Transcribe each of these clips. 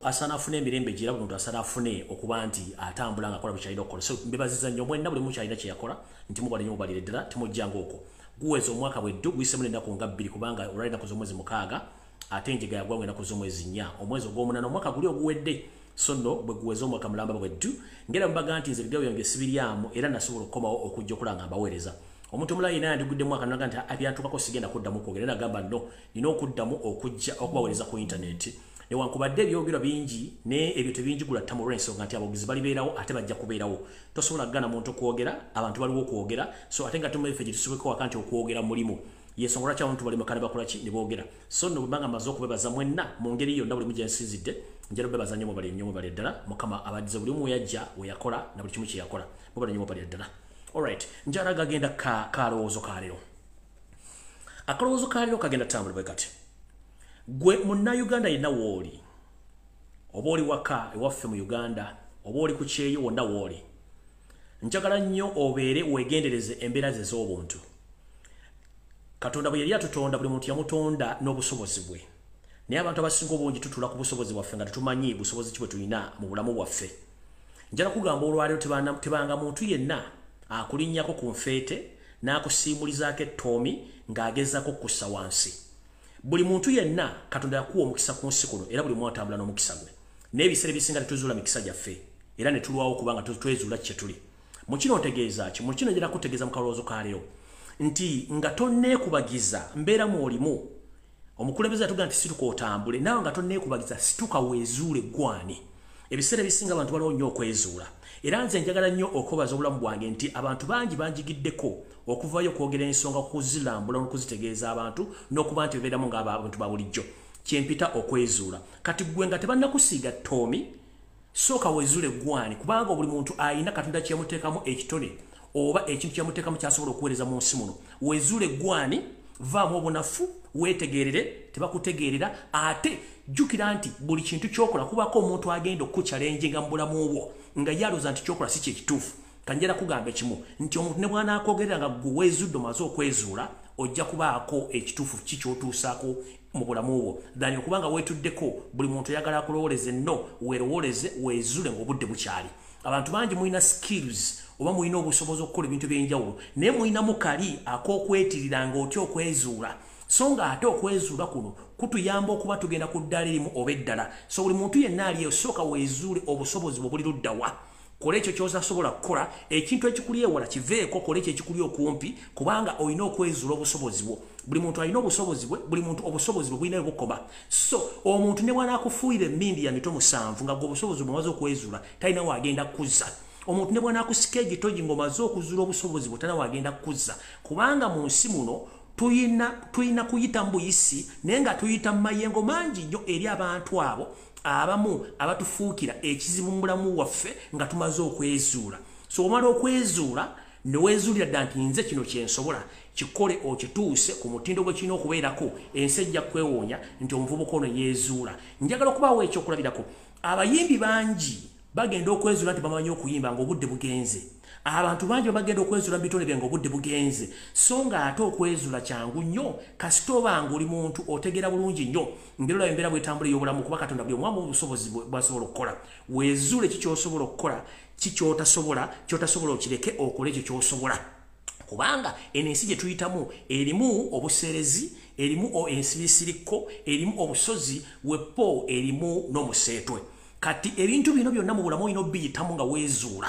asana afune emirembe gira buli muntu asana afune okuba nti atambula nga akola bikyalira okukola. So mbebaziza nnyo mwenna buli mukyalira kye yakola nti mubale nnyo mubalire ddala temujjanga okwo. Guweza omwaka bweddu guyisemu n'ennaku nga 2 kubanga olwali ennaku z'omwezi 6 ate enjega yagwamu ennaku z'omwezi 4 omwezi ogw'omunana omwaka guli oguwedde. So no bwe guweza omwaka mulamba bweddu ngera mbaga nti nze biddewo byange sibiryamu era nasobola okukomawo okujja okulanga mbaweereza. Omuntu omulala yina yandigudde mwaka naga nti abyantukako sigenda kuddamu okwogera nagamba no nina okuddamu okujja okubaweereza ku intaneti. Newankubadde ebyogerwa bingi ne ebyo tebinjigula ttamu olw'ensonga nti abaguzi balibeerawo ate bajja kubeerawo. Tosobola kugana muntu kwogera abantu baliwo okwogera. So ate nga tumwefe gye tusobeko wakanti okwogera mulimu yensonga lwaki abantu bali makane bakola ki ne boogera. So no bwebanga maze okubebaza mwenna mu ngeri yonna buli mujja nsinzidde njala bebaza nnyo mubali nnyo mubali ddala mukama abadize buli mu yajja we yakola na buli kimu kye yakola mubali nnyo mubali ddala. Alright njala gagenda kalowoozo ka leero. Akalowoozo ka leero kagenda tambula bwe kati. Gwe Munnayuganda yenna wooli oba oli waka ewaffe mu Uganda oba oli ku kyeyo wonna wooli njagala nnyo obeere weegendereze embeera ze z'obuntu. Katonda bwe yali atutonda buli muntu yamutonda n'obusobozi bwe. Naye abantu abasinga obungi tutula ku busobozi bwaffe nga tetumanyi busobozi ki bwe tulina mu bulamu bwaffe. Njala kugamba olwaleero tebanga muntu yenna akulinnyako ku nfeete n'akusiimulizaako ettoomi ng'agezaako kussa wansi. Buli muntu yenna Katonda yakuwa omukisa ku nsi kuno era buli muntu atambula n'omukisa gwe. N'ebiseera ebisinga tetuzuula mikisa gyaffe era ne tulwawo kubanga twezuula kye tuli. Mu kino otegeeza ki? Mu kino njala kutegeeza mu kalowoozo ka leero nti nga tonneekubagiza mbeera mw'olimu. Omukulembeze yatugamba nti situka otambule naawe nga tonneekubagiza situka weezuule gwani. Ebiseera ebisinga abantu baliwo nnyo okwezuula. Era nze njagala nnyo okubaza obulamu bwange nti abantu bangi banjigiddeko okuvayo okwogera ensonga kuzilambula n'okuzitegeeza abantu n'okuba nti bebeeramu ng'abantu ba bulijjo. Kyempita okwezuula. Kati gwe nga tebannakusiiga ttoomi sooka weezuule gwani kubanga buli muntu ayina Katonda kyemuteekamu ekitone oba ekintu kyemuteekamu kyasobola okuweereza mu nsi muno. Weezuule gwani vaamu obunafu weetegeerere tebakutegeerera ate jjukira nti buli kintu kyokola kubako omuntu agenda okukyalenjinga mu bulamu bwo nga yalooza nti kyokola si kyekituufu. Kanjala kugamba ekimu nti omuntu ne bw'anaakogerera nga gwe weezudde omaze okwezuula ojja kubaako ekituufu kikyotuusaako mu bulamu bwo ddani okubanga weetuddeko buli muntu oyagala akulowooleze nno weerowooleze weezuule ng'obudde bukyali. Abantu bangi mulina skills oba mulina obusobozi okukola ebintu by'enjawulo naye mulinamu kali ak'okwetirira ng'otya okwezuula. So nga ate okwezuula kuno kutuyamba okuba tugenda ku ddala erimu oba eddala. So buli muntu yenna aliyo sooka weezuule obusobozi bwe buli luddawa. Kola ekyo ky'osobola kukola ekintu ekikuli ewala kiveeko kola ekyo ekikuli okumpi kubanga olina okwezuula obusobozi bwo. Buli muntu alina obusobozi bwe buli muntu obusobozi bwe bulina bukoma. So omuntu ne bw'anaakufuuyira emmindi ya mito 7 nga gwe obusobozi bwe bumaze okwezuula talina wagenda kuzza. Omuntu ne bw'anaakusika egitogi ng'omaze okuzuula obusobozi bwe talina wagenda kuzza kubanga mu nsi muno tuyina kuyita mbuyisi naye nga tuyita mu mayengo mangi nnyo eri abantu abo abamu abatufuukira ekizibu mu bulamu waffe nga tumaze okwezuula. So omala okwezuula ne weezuulira dda nti nze kino kyensobola kikole okituuse ku mutindo gwe kirina okubeerako ensi ejja kwewoonya nti omuvubuka ono yeezuula. Njagala okubaawo ekyokulabirako. Abayimbi bangi bagenda okwezuula nti bamanyi okuyimba ng'obudde bugenze. Abantu bangi bagenda okwezuula mu bitone byange obudde bugenze. So nga ate okwezuula kyangu nnyo kasita obanga oli muntu otegera bulungi nnyo ngeri embeera bw'etambula ey'obulamu kuba Katonda buli omwamu obusobozi bw'asobola okukola. Weezuule ki ky'osobola okukola ki ky'otasobola okireke okole ekyo ky'osobola. Kubanga ensi gye tuyitamu erimu obuseerezi erimu ensibisiriko erimu obusozi wepo erimu n'omuseetwe. Kati ebintu bino byonna mu bulamu olina obbiyitamu nga weezuula.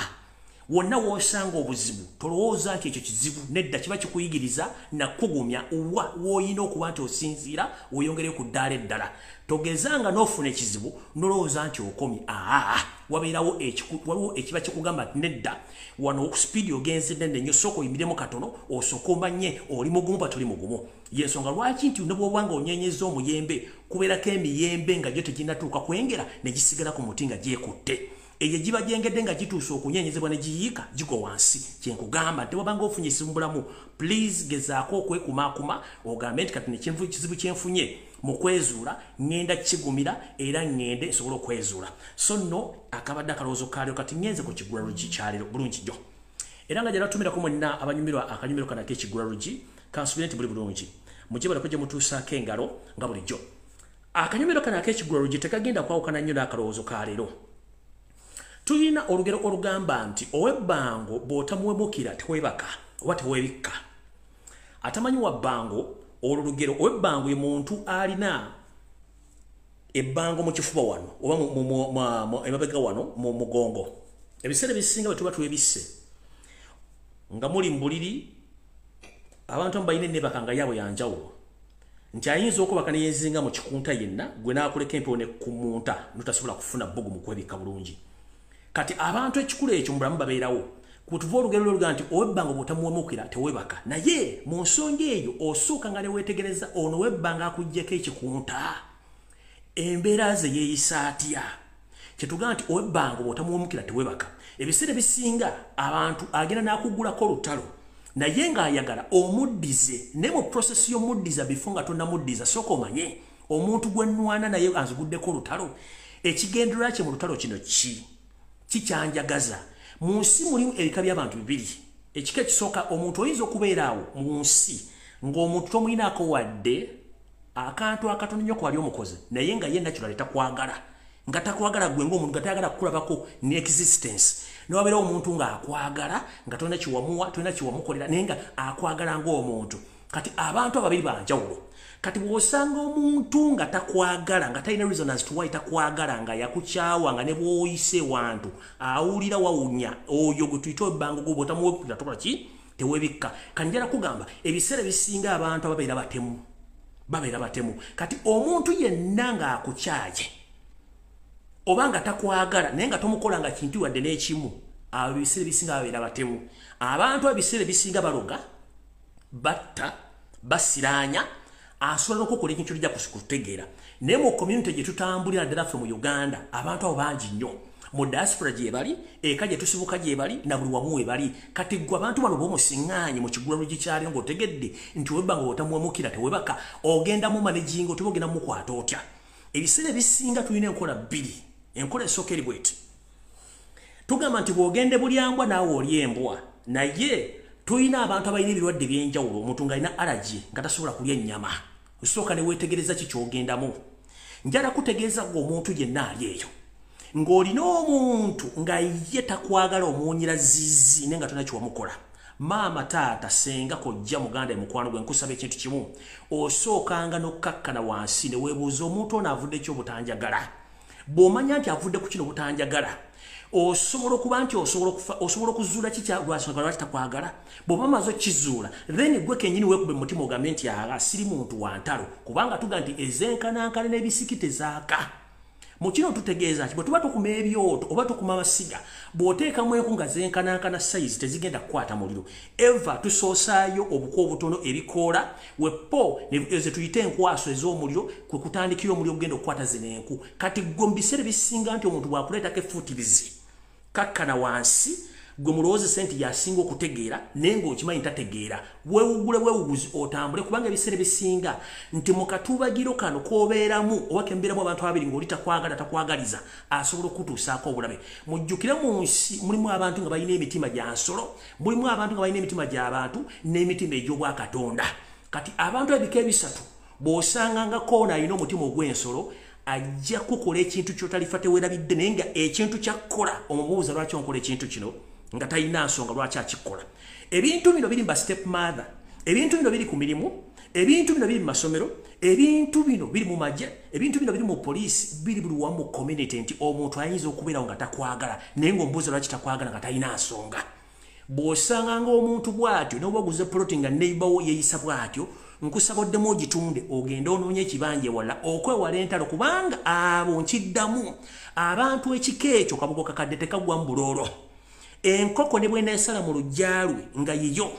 Wonna w'osanga obuzibu tolowooza nti ekyo kizibu nedda kiba kikuyigiriza nakugumya w'olina okuba nti osinziira weeyongere ku ddaala eddala. Togezanga n'ofuna ekizibu nolowooza nti okomye. Wabeerawo waliwo ekiba kikugamba nedda wano sipiidi ogenze nene nnyo sooka oyimiremu katono osooka omanye oli mugumu ba toli mugumu. Yensonga lwaki nti ne bw'obanga onyenyeza omuyembe kubeerako emiyembe nga gyo teginnatuuka kwengera ne gisigala ku muti nga gyekutte. Eyo giba gyengedde nga gituuse okunyenyezebwa ne giyiika gigwa wansi. Kyenkugamba nti wabanga ofunye ekizibu mu bulamu please gezaako okwekumaakuma ogambe nti kati ekizibu kyenfunye mu kwezuula ngenda kigumira era ngende nsobole okwezuula. So nno akabadde akalowoozo kaalyo kati ngenze ku Kigula Lujji kyaleero bulungi nnyo. Era nga jala tumirako mwenna abanyumirwa akanyumiro kana k'Ekigula Lujji kansubire nti buli bulungi. Mujje balako gye mutuusaako engalo nga bulijjo. akanyomero kana ak'ekigula LUJJI tekagenda kwawukana nnyo n'akalowoozo ka leero. Tulina olugero olugamba nti ow'ebbango bw'otamuwemukira tewebaka oba tewebikka. Atamanyi wa bbango olwo lugero ow'ebbango ye muntu alina ebbango mu kifuba wano oba emabega wano mu mugongo. Ebiseera ebisinga bwe tuba twebisse nga muli mu buliri abantu abalina ennebaka nga yaabwe yanjawulo nti ayinza okubaka ne yeezinga mu kikunta yenna gwe n'akuleka empewo ne kumunta notasobola kufuna bbugu mu kwebikka bulungi. Kati abantu ekikulu ekyo mu bulamu babeerawo kutuva olugero lwoluga nti ow'ebbango bw'otamuwemukira tewebaka, naye mu nsonga eyo osooka nga ne weetegereza ono ow'ebbanga akuggyeko ekikunta embeera ze yeeyisa atya. Kyetugamba nti ow'ebbango bw'otamuwemukira tewebaka. Ebiseera ebisinga abantu agenda n'akugulako olutalo naye ng'ayagala omuddize, ne mu process y'omuddiza bifo nga tonnamuddiza sooka omanye omuntu gwe nnwana naye anziguddeko olutalo. Ekigendererwa kye mu lutalo kino kikyanjagaza. Mu nsi mulimu ebika by'abantu bibiri. Ekika ekisooka omuntu oyinza okubeeraawo mu nsi ng'omuntu tomulinaako wadde akantu akatono nnyo kwali omukozi naye nga ye naturally takwagala. Nga takwagala gwe ng'omuntu nga tayagala kukulabako ne existence. N'obeera omuntu ng'akwagala nga tolina kiwamuwa tolina kiwamukolera naye nga akwagala ng'omuntu. Kati abantu ababiri banjawulo. Kati bw'osanga omuntu nga takwagala nga talina reasons to why takwagala nga yakukyawa nga ne bw'oyise wantu awulira wawunya oyo gwe tuyita ebbango gwo bw'otamuwekukira tokola ki tewebikka. Kanjala kugamba ebiseera bisinga abantu ababeera batemu. Kati omuntu yenna ng'akukyaye obanga takwagala naye nga tomukola nga kintu wadde n'ekimu abo ebiseera bisinga babeera batemu. Abantu ebiseera bisinga baloga batta basiraanya asobola okukola ekintu kijja kutegeera. Naye mu community gye tutambulira ddala ffe mu Uganda abantu abo bangi nnyo. Mu diaspora gye bali, eka gye tusibuka gye bali, na buli wamu we bali. Kati gwe abantu bano b'omusiŋŋaanyi mu kigula LUJJI kyali ng'otegedde nti webba ng'otamuwemukira tewebaka ogenda mu managing otuba ogenda mukwata otya. Ebiseera ebisinga tulina enkola bbiri. Enkola esooka eri bweti. Tugamba nti bw'ogende bulyambwa naawe oli embwa, naye tulina abantu abalina ebirwadde by'enjawulo. Omuntu ng'alina allergy nga tasobola kulya ennyama. Osooka ne weetegereza ki ky'ogendamu. Njala kutegeeza ng'omuntu yenna ali eyo ng'olina omuntu nga ye takwagala omuwunyira zizi naye nga tolina kiwamukola. Maama, taata, senga, kojja, muganda, mukwano gwe nkusaba ekintu kimu. Osookanga n'okkakkana wansi ne weebuuza omuntu ono avudde ki obutanjagala. Bw'omanya nti avudde ku kino obutanjagala osobola okuba nti osobola okuzuula ki lwaki takwagala. Bw'oba maze okkizuula then gwe kennyini weekube mu mutima ogambe nti siri muntu wa ntalo kubanga tuga nti ezenkanankana n'ebisiki tezaaka. Mu kino tutegeeza ki bwe tuba tukuma ebyoto oba tukuma amasiga bw'oteekamu enku nga zenkanankana sayizi tezigenda kukwata muliro. Eva tusoosaayo obuko obutono ebikoola wepo ze tuyite enkwaso ez'omuliro kwe kutandikira omuliro ogenda okukwata zino enku. Kati gwe mu biseera bisinga nti omuntu bw'akuleetako effuutirizi kakkana wansi gwe mulowooze senti yasinga okutegeera naye ng'okimanyi tategeera. Weewuguzi otambule kubanga ebiseera bisinga nti mu katuubagiro kano k'obeeramu oba kembeeramu abantu ababiri ng'oli takwagala takwagaliza asobola okutuusaako obulabe. Mujjukire mu nsi mulimu abantu nga balina emitima gya nsolo, mulimu abantu nga balina emitima gy'abantu n'emitima egy'obwakatonda. Kati abantu ebika ebisatu bw'osangangako ono alina omutima ogw'ensolo ajja kukola ekintu ky'otalifa teweerabidde naye nga ekintu kyakkola omubuuza lwaki onkola ekintu kino nga talina nsonga lwaki akikola. Ebintu bino biri mu step mother, ebintu bino biri ku mirimu, ebintu bino biri mu masomero, ebintu bino biri mu magye, ebintu bino biri mu poliisi, biri buli wamu mu community nti omuntu ayinza okubeerawo nga takwagala naye ng'omubuuza lwaki takwagala nga talina nsonga. Bw'osanga ng'omuntu bw'atyo n'oba oguze ploti nga neighbor wo yeeyisa bw'atyo nkusaboddemu ogitunde ogende onoonye ekibanja ewala okwewala entalo kubanga abo nkiddamu abantu ekika ekyo kabugo kakadde tekagwa mu buloolo. Enkoko ne bw'eneesala mu lujjalwe nga yiyo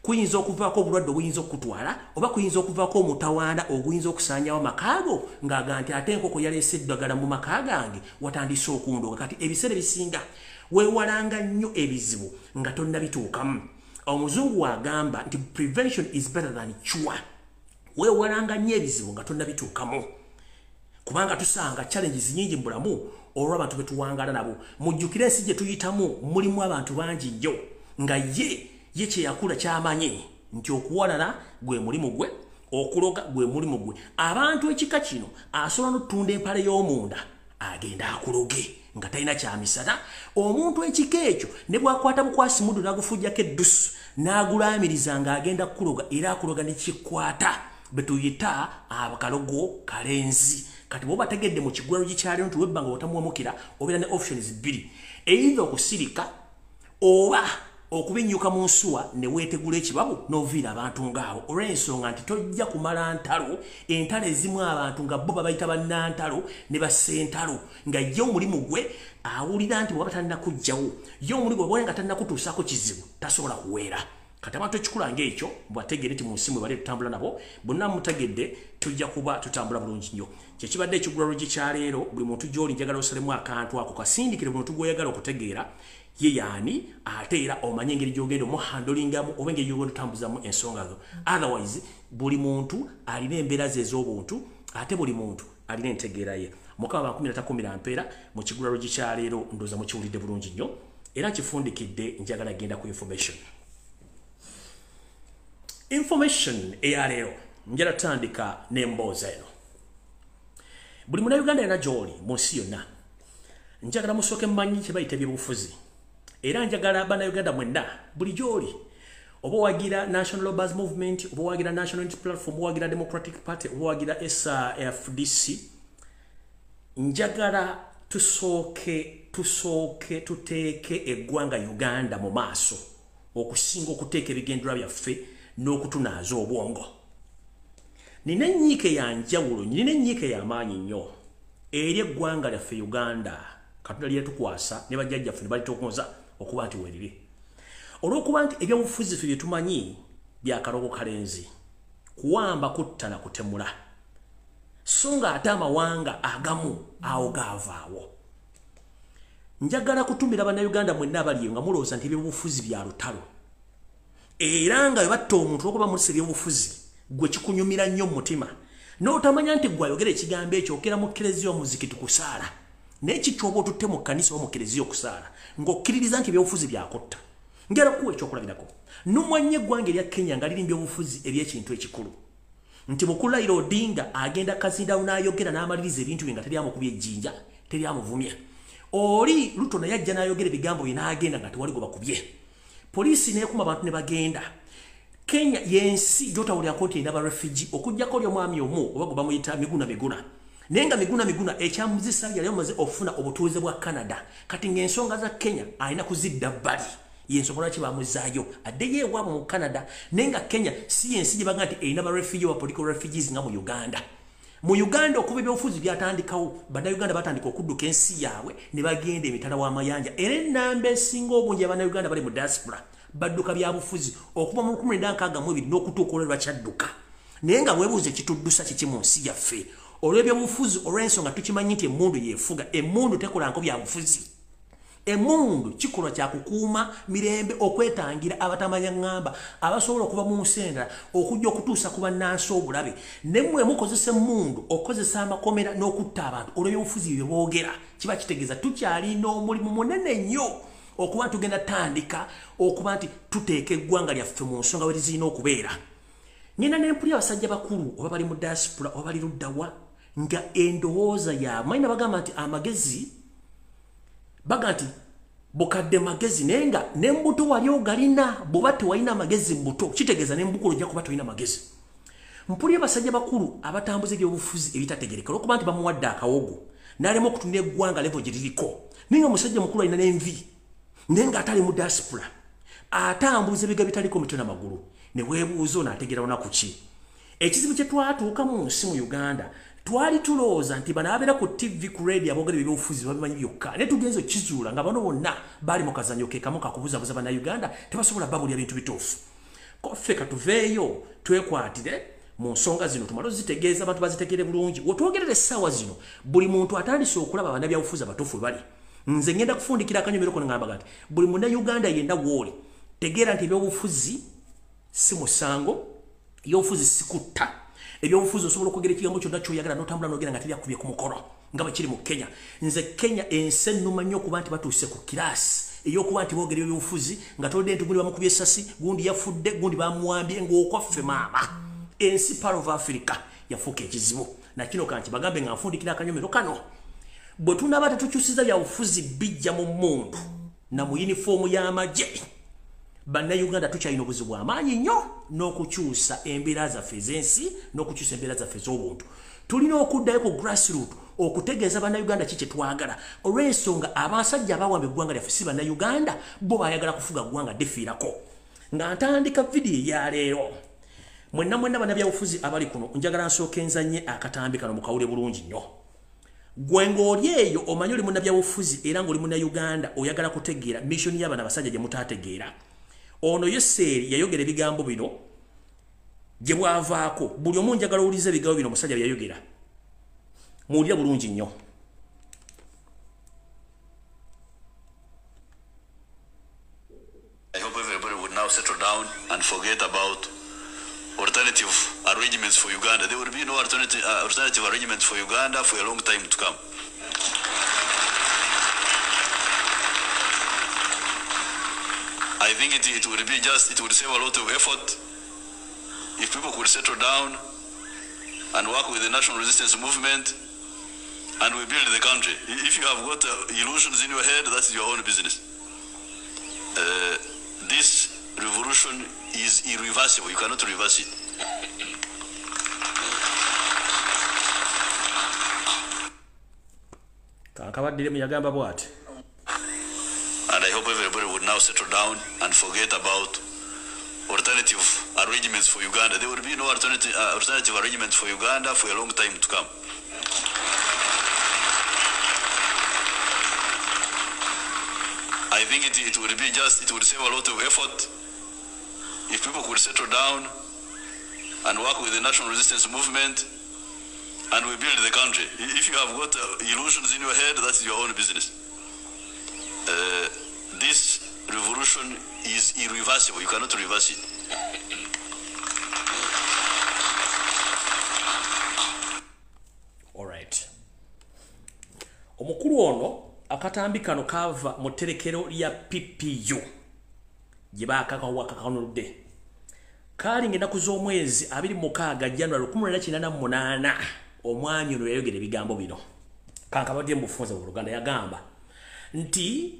kuyinza okuvaako obulwadde obuyinza okutwala oba kuyinza okuvaako omutawaana oguyinza okusaanyawo amakaago ng'aga nti ate enkoko yaleese eddagala mu maka gange watandise okundooga. Kati ebiseera bisinga weewalanga nnyo ebizibu nga tonnabituukamu. Omuzungu wagamba nti prevention is better than cure. Weewalanga nnyo ebizibu nga tonnabituukamu kubanga tusanga challenges nyingi mu bulamu olw'abantu be tuwangala nabo. Mujjukire ensi gye tuyitamu mulimu abantu bangi nnyo nga ye kye yakula ky'amanyi nti okuwalana gwe mulimu gwe, okuloga gwe mulimu gwe abantu ekika kino asobola n'otunda empale y'omunda agenda akuloge nga talina kya misana omuntu ekika ekyo ne bwakwata bukwasi muddu n'agufujjako eddusu n'agulaamiriza ng'agenda kukuloga era akuloga ne kikwata betuyita abakalogo kalenzi kati bwoba tegedde mu kigwalo gikyaliro nti webbanga otamuwamukira obeera ne options bbiri either okusirika oba okubinyuka mu nsuwa ne weetegula ekibabu n'oviira abantu ng'abo olw'ensonga nti tojja kumala ntalo entalo ezimu abantu nga bo babayita bannantalo ne bassentalo nga ye omulimu gwe awulira nti bwaba talina kujjawo ye omulimu gwe nga talina kutuusaako kizibu tasobola kuweera kati abantu ekikula ng'ekyo bwategedde ti mu nsi mwe bali tutambula nabo bonna mutegedde tujja kuba tutambula bulungi nnyo kyekibadde ekigulalo gikyaleero buli muntu gy'oli njagala osalemu akantu ako kasindikire buli muntu gw'oyagala okutegeera ye yaani ate era omanye engeri gy'ogenda omuhandolingamu oba engeri gy'ogenda otambuzamu ensonga zo otherwise buli muntu alina embeera ze ez'obuntu ate buli muntu alina entegeera ye mukama 13 mpeera mu kigulalo gikyaleero ndooza mukiwulidde bulungi nnyo era nkifundikidde njagala genda ku information eyaleero njala tutandika n'embooza eno buli munnayuganda yena gy'oli mu nsi yonna njagala musooke mmanyi kye bayita ebyobufuzi era njagala bannayuganda mwenna buli gy'oli oba owagira National Labourers Movement oba owagira National Unity Platform oba owagira Democratic Party oba owagira SRFDC njagala tusooke tuteeke eggwanga Uganda mu maaso okusinga okuteeka ebigendera byaffe n'okutunaaza obwongo nina ennyiike ya njawulo nina ennyiike y'amaanyi nnyo eri eggwanga lyaffe Uganda Katonda lyetukwasa ne bajjajjaffe ne balitukonza okuba nti weriri olw'okuba nti ebyobufuzi ffe bye tumanyi bya kalogo kalenzi kuwamba kutta na kutemula so nga ate amawanga agamu awo gaavaawo njagala kutumira bannayuganda mwenna abali nga mulowooza nti ebyobufuzi bya lutalo era nga batta omuntu olwokuba mulisa ebyobufuzi gwe kikunyumira nnyo mu mutima n'otamanya nti gwe ayogera ekigambo ekyo okera mu kereziya omuzikiti kusaala n'ekityoba otutte mu kkanisa oba mu kereziya okusaala ng'okkiririza nti ebyobufuzi byakutta ngera kuwa ekyokulabirako n'omwanya eggwanga erya Kenya nga lirimba ebyobufuzi eby'ekintu ekikulu nti Mukulayira Odinga agenda kazindawo n'ayogera n'amaliriza ebintu bye nga teryamukubya ejjinja teryamuvumya oli Ruto naye ajja n'ayogera ebigambo bye n'agenda nga tewali gwe bakubye poliisi n'ekuma abantu ne bagenda Kenya yensi gy'otawulira nti erina abarefugee okuggyako oli omwami omu oba gwe bamuyita Miguna naye nga Miguna ekyamuzisa yali amaze okufuna obutuuze bwa Canada kati ng'ensonga za Kenya alina kuzidda bbali y'ensonga lwaki bamuzaayo addeyo ewaabwe mu Canada naye nga Kenya si yensi gye baga nti erina abarefugee oba political refugees nga mu Uganda okuba ebyobufuzi byatandikawo bannayuganda batandika okudduka ensi yaabwe ne bagenda emitala w'amayanja era ennamba esinga obungi abannayuganda bali mu diaspora badduka byabufuzi okuva mu 1962 n'okutuuka olwe lwakyadduka naye nga weebuuza ekituddusa kiki mu nsi yaffe olw'ebyobufuzi olw'ensonga tukimanyi nti emmundu yeefuga emmundu tekolanko byabufuzi emmundu kikolwa kyakukuuma mirembe okwetangira abatamanya ngamba abasobola okuva mu nsenda okujja okutuusa ku bannansi obulabe nemmwe mukozesa emmundu okukozesa amakomera n'okutta abantu olw'ebyobufuzi bye boogera kiba kitegeeza tukyalina omulimu munene nnyo okuba tugenda tandika okuba nti tuteeka eggwanga lyaffe mu nsonga we lizirina okubeera nina n'empulya abasajja bakulu oba bali mu diaspora oba bali luddawa nga endowooza yaabwe mayina bagamba nti amagezi baga nti bukadde magezi naye nga n'embuto wali ogalina bw'oba tewalina amagezi mbuto kitegeeza n'embukulu ojja kuba tolina magezi mpulya abasajja bakulu abatambuza ebyobufuzi ebitategerekera okuba nti bamuwadde akawogo n'alema okutunira eggwanga levo gye liriko naye nga omusajja mukulu alina n'envi naye ng'atali mu diaspora atambuza ebiga bitaliko mitwe n'amagulu ne weebuuza onaategeera lunaku ki ekizibu kye twatuuka mu nsi mu Uganda twali tulowooza nti bano abeera ku TV ku radio aboogera ebyobufuzi babimanyi byokka naye tugenza okizuula nga bano bonna baali mu kazanyo keekamu kakubuzabuza bannayuganda tebasobola babulya bintu bituufu koffe katuveeyo twekwatire mu nsonga zino tumale ozitegeeza abantu bazitegeere bulungi wetwogerera essaawa zino buli muntu atandise okulaba bannabyabufuzi abatuufu bali nze ngenda kufundikira akanyomero kono ngamba gati buli munnayuganda yenna wooli tegeera nti ebyobufuzi si musango ebyobufuzi si kutta ebyobufuzi osobola okwogera ekigambo kyonna kyoyagala n'otambula n'ogenda nga tebyakubye ku mukono nga bwe kiri mu Kenya nze Kenya ensi ennuma nnyo okuba nti batuuse ku kiraasi ey'okuba nti boogera ebyobufuzi nga tolidde nti gundi bamukubye essasi gundi yafudde gundi bamuwambye ng'okwaffe maama ensi part of Africa yafuuka ekizibu na kino kanti bagambe nga nfundikira akanyomero kano bwe tunaba tetukyusiza bya bufuzi bijja mu mundu na mu uniform ya Amajje Bannayuganda tukyalina obuzibu amaanyi nnyo n'okukyusa embeera zaffe ez'ensi n'okukyusa embeera zaffe ez'obuntu. Tulina okuddayo ku grassroots okutegeeza Bannayuganda kiki twagala olw'ensonga abasajja abawamba eggwanga lyaffe si Bannayuganda bo bayagala kufuga ggwanga defiirako. Nga ntandika vidiyo ya leero mwenna bannabyabufuzi abali kuno njagala nsooke nzanye akatambi kano mukawule bulungi nnyo. Gwe ng'oli eyo omanyi oli munnabyabufuzi era ng'oli Munnayuganda oyagala kutegeera mission y'abana basajja gye mutaategeera. Ono Yeseri yayogera ebigambo bino gye bwavaako buli omu njagala owulize ebigambo bino omusajja byayogera muwulira bulungi nnyo. I hope everybody would now settle down and forget about alternative arrangements for Uganda. There will be no alternative arrangements for Uganda for a long time to come. I think it would be it would save a lot of effort if people could settle down and work with the national resistance movement and we build the country. If you have got illusions in your head, that's your own business. This revolution is irreversible. You cannot reverse it. And I hope everybody would now settle down and forget about alternative arrangements for Uganda. There will be no alternative arrangements for Uganda for a long time to come. I think it would be it would save a lot of effort if people could settle down and work with the national resistance movement and we build the country. If you have got illusions in your head, that's your own business. This revolution is irreversible. You cannot reverse it. All right. Omukulu ono akatambi kano kava mu tterekero lya PPU gye baakakakanuludde kaalinga ennaku z'omwezi 26 January 1998 omwami ono yayogera ebigambo bino kankabadde mufunza mu Luganda yagamba nti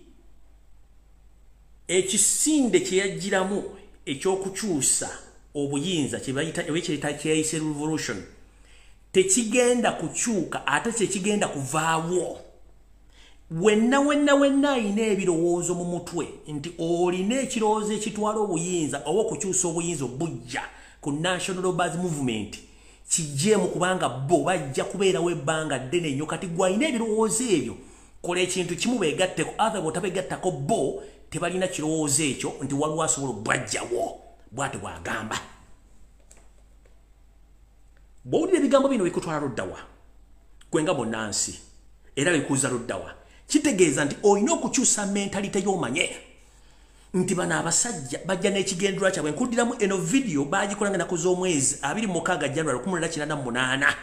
ekisinde kye yajjiramu ekyokukyusa obuyinza kye bayita kyeyise revolution tekigenda kukyuka ate tekigenda kuvaawo wenna ine ebirowoozo mu mutwe nti olina ekirowoozo ekitwala obuyinza oba okukyusa obuyinza obujja ku National Buzz Movement kijjemu kubanga bo bajja kubeerawo ebbanga ddene nnyo kati gwalina ebirowoozo ebyo kola ekintu kimu beegatteko other botabegattako bo tebalina kirowoozo ekyo nti waliwo asobola obwajjawo bwate bwagamba bw'owulira ebigambo bino bikutwala luddawa gwenga bonnansi era bikuuza luddawa kitegeeza nti olina okukyusa mentalite y'omanye nti bano abasajja bajja n'ekigendera kyabwe nkuddiramu eno video baagikolanga ennaku z'omwezi 26 January 1998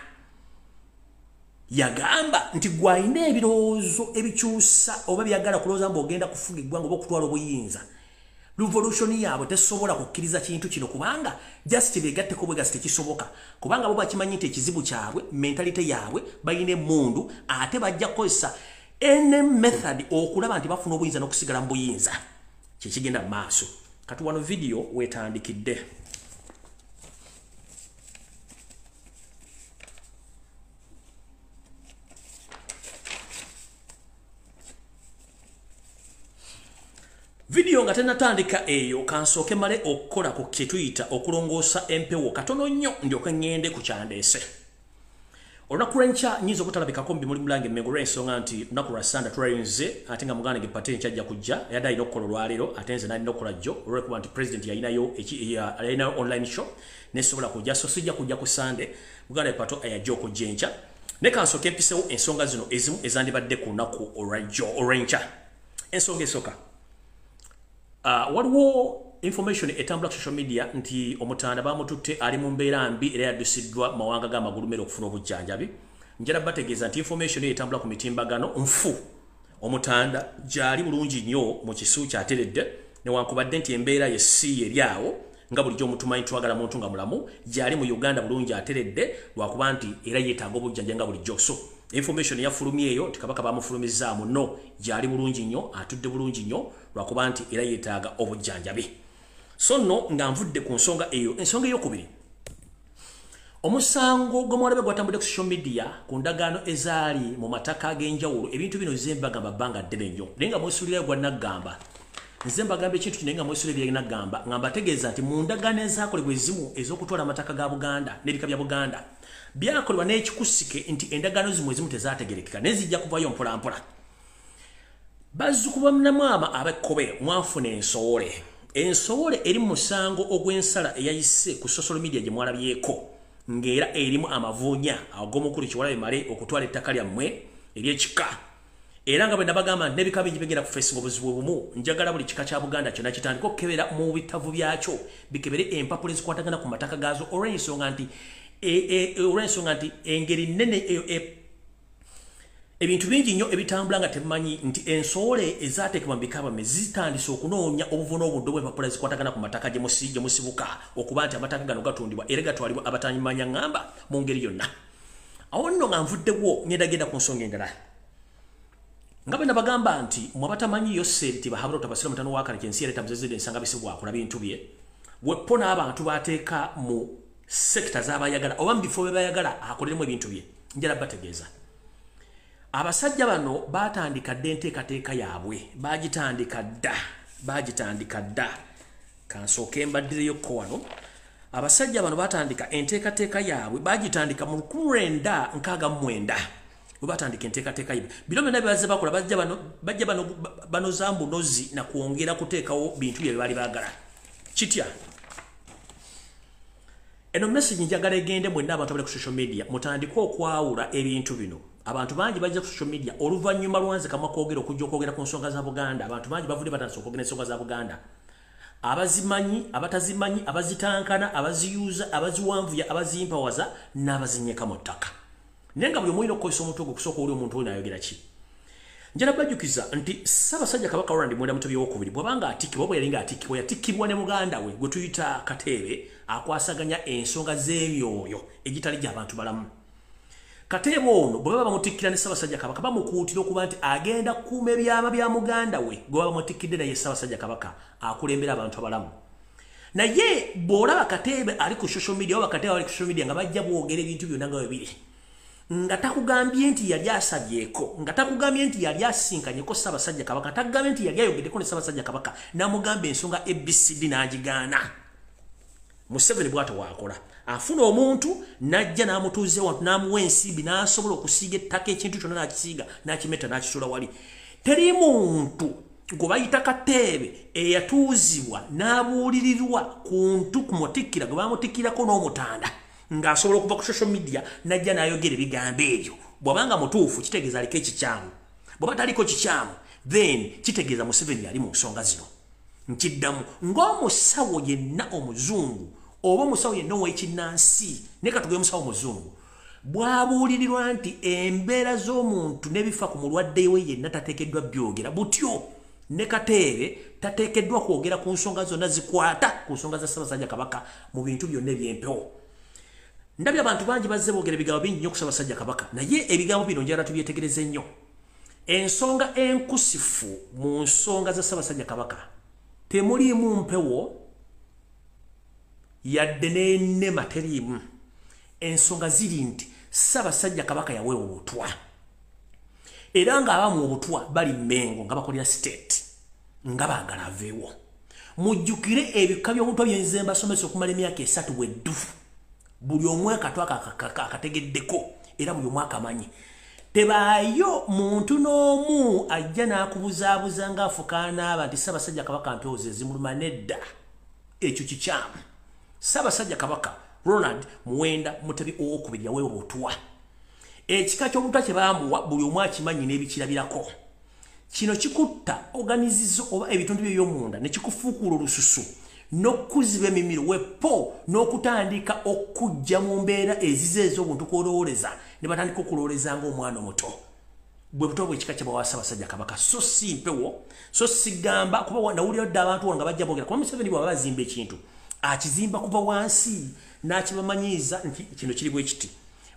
yagamba nti gwalina ebirowoozo ebikyusa oba byagala kulowooza mbu ogenda kufuga eggwanga oba okutwala obuyinza revolution yaabwe tesobola kukkiriza kintu kino kubanga just beegatteko bwegasi tekisoboka kubanga bo bakimanyi nti ekizibu kyabwe mentalite yaabwe balina emmundu ate bajja kukozesa any method okulaba nti bafuna obuyinza n'okusigala mu buyinza kyekigenda mu maaso kati wano video weetandikidde video nga tenatandika eyo kansooke male okukola ku kyetuyita okulongoosa empewo katono nnyo ndyoke ngende ku kyandeese olunaku lwenkya nnyinza okutalabikako mu bimuli mulange mmego lw'ensonga nti lunaku lwa Sanda twalinze ate nga muganda gepate nkyajja kujja yadde alina okukola olwaleero ate nze nalina okukola jjo olwekuba nti president yalinayo online show nesobola kujja so sijja kujja ku Sande muganda epato ayajja okujja enkya ne kansooke empisewo ensonga zino ezimu ezandibadde ku lunaku olwenkya ensonga esooka waliwo information etambula ku social media nti omutanda bamututte ali mu mbeera mbi era yaddusiddwa mawanga g'amagulumiro okufuna obujjanjabi njala bategeeza nti information etambula ku mitimbagano nfu omutanda gyali bulungi nnyo mu kisu kyateredde newankubadde nti embeera ye si eri awo nga bulijjo omutumanyi twagala muntu nga mulamu gyali mu Uganda bulungi ateredde lwakuba nti era yeetaaga obujjanjabi nga bulijjo. So information yafulumye eyo tikabaka bamufulumizaamu no gyali bulungi nnyo atudde bulungi nnyo lwakuba nti era yeetaaga obujjanjabi. So no nga nvudde ku nsonga eyo. Ensonga ey'okubiri, omusango gw'omwalabe gwatambudde ku social media ku ndagaano ezaali mu mataka ag'enjawulo. Ebintu bino nze mbagamba bbanga ddene nnyo naye nga mwesuulirayo gwa naggamba. Nze mbagamba ekintu kino nga mwesuulira bye naggamba nga mbategeeza nti mu ndagaano ezaakolebwa ezimu ez'okutwala amataka ga Buganda n'ebika bya Buganda byakolebwa n'ekikusike nti endagaano zimu ezimu tezaategerekeka naye zijja kuvayo mpolampola. Bazzukulu ba Namwama ab'ekkobe mwafuna ensowole. Ensowole eri mu musango ogw'ensala eyayise ku social media gye mwalabyeko ng'era erimu amavuunya ag'omukulu Kiwalabe Male okutwala ettaka lyammwe ery'ekika. Era nga bwe nabagamba n'ebika bingi bigenda ku Facebook obuzibu bumu, njagala buli kika kya Buganda kyonna kitandika okukebera mu bitavu byakyo bikebere empapula ezikwatagana ku mataka gaazo olw'ensonga nti engeri nnene ebintu bingi nnyo ebitambula nga temumanyi nti ensowole ezaateekebwa mu bika bamme zitandise okunoonya obuvuna obuddo bw'empapula ezikwatagana ku mataka gye musibuka okuba nti amataka gano gatundibwa era gatwalibwa abatanyimanya ngamba mu ngeri yonna. Awo nno nga nvuddewo ngenda ku nsonga endala. Nga bwe nabagamba nti mwe abatamanyi Yoseri tibahabula otabasira mutano wa kale ensi yaleeta muzezede ensanga bisibwakula bintu bye wepo n'abantu bateeka mu sekita z'abayagala oba mu bifo bye bayagala akoleremu ebintu bye. Njala bategeeza abasajja bano batandika dda enteekateeka yaabwe bagitandika dda kansooke mbaddireyokko wano. Abasajja bano batandika enteekateeka yaabwe bagitandika mu 1969 bwe batandika enteekateeka yaabwe. Bino byonna bye bazze bakola bajja banoza mbunozi na kwongera kuteekawo bintu bye baali baagala. Kitya eno message njagala egende mwenna abantu abali ku social media mutandika okwawula ebintu bino. Abantu bangi bajja ku social media oluvannyuma lwanze kamwa kwogera okujja okwogera ku nsonga za Buganda. Abantu bangi bavudde batandise okwogera ensonga za Buganda. Abazimanyi, abatazimanyi, abazitankana, abaziyuza, abaziwanvuya, abazimpawaza n'abazinyeka mu ttaka. Naye nga buli omulina okukozesa omutwe gwe kusooka oli omuntu oyo ayogera ki. Njala bajjukiza nti Ssaabasajja Kabaka Roland Mwenda Mutebi owookubiri bw'abanga atikkibwa bwe yalinga atikkibwa yatikkibwa ne muganda we gwe tuyita Kateebe akwasaganya ensonga z'emyoyo egitali gy'abantu balamu. Kateebe ono bwe baba bamutikkira ne Ssaabasajja Kabaka bamukuutira okuba nti agenda kukuuma ebyama bya muganda we gwe baba bamutikkidde naye Ssaabasajja Kabaka akulembera abantu abalamu. Naye bw'olaba Kateebe ali ku social media oba Kateebe ali ku social media nga bajja bwogera ebintu byonna nga bibiri nga takugambye nti yali asabyeko nga takugambye nti yali asinkanyeko Ssaabasajja Kabaka takugambye nti yali ayogeddeko ne Ssaabasajja Kabaka n'amugamba ensonga ABCD n'agigaana. Museveni bw'atyo waakola afuna omuntu n'ajja n'amutuuze wantu n'amuwa ensimbi n'asobola okusiiga ettaka ekintu kyonna n'akisiiga n'akimeta n'akisula wali. Teri muntu gwe bayita Kateebe eyatuuzibwa n'abuulirirwa ku ntu kumutikkira gwe bamutikkirako n'omutanda ng'asobola okuva ku social media n'ajja n'ayogera ebigambo ebyo. Bw'abanga mutuufu kitegeeza aliko ekikyamu, bw'aba taliko kikyamu then kitegeeza Museveni yali mu nsonga zino. Nkiddamu ng'omusawo yenna omuzungu oba omusawo yenna ow'ekinnansi ne katuge omusawo omuzungu bw'abuulirirwa nti embeera z'omuntu n'ebifa ku mulwadde we yenna tateekeddwa byogera butyo ne Kateebe tateekeddwa kwogera ku nsonga zonna zikwata ku nsonga za Ssaabasajja Kabaka mu bintu byonna eby'empewo. Ndabye abantu bangi bazze boogera ebigambo bingi nnyo ku Ssaabasajja Kabaka naye ebigambo bino njagala tubyetegereze nnyo. Ensonga enkusifu mu nsonga za Ssaabasajja Kabaka temuliimu mpewo yadde n'ennema teriimu. Ensonga ziri nti Ssaabasajja Kabaka yaweewa obutwa era ng'abamu obutwa bali Mmengo nga bakolera state nga baagala aveewo. Mujjukire ebika by'obutwa bye nze mbasomesa okumala emyaka 3 weddu. Buli omu akatwa akategeddeko era buli omu akamanyi. Tebaayo muntu n'omu ajja n'akubuzaabuza ng'afukaana aba nti Ssaabasajja Kabaka mpewo ze zimuluma nedda. Ekyo kikyamu. Ssaabasajja Kabaka Ronald Mwenda Mutebi owookubiri yaweewa obutwa. Ekika ky'obutwa kye baamuwa buli omu akimanyi n'ebikirabirako. Kino kikutta organizizo oba ebitundu bye by'omunda ne kikufuukula olususu n'okkuziba emimiro wepo n'okutandika okujja mu mbeera ezize ez'obuntu kw'olowooleza ne batandika okulowooleza ng'omwana omuto. Bwe buto bw'ekika kye bawa Ssaabasajja Kabaka so si mpewo so si gamba kuba nawulira dda abantu nga bajja boogera kuba Museveni bw'aba bazimba ekintu akizimba kuva wansi n'akibamanyiiza nti kino kiri bwe kiti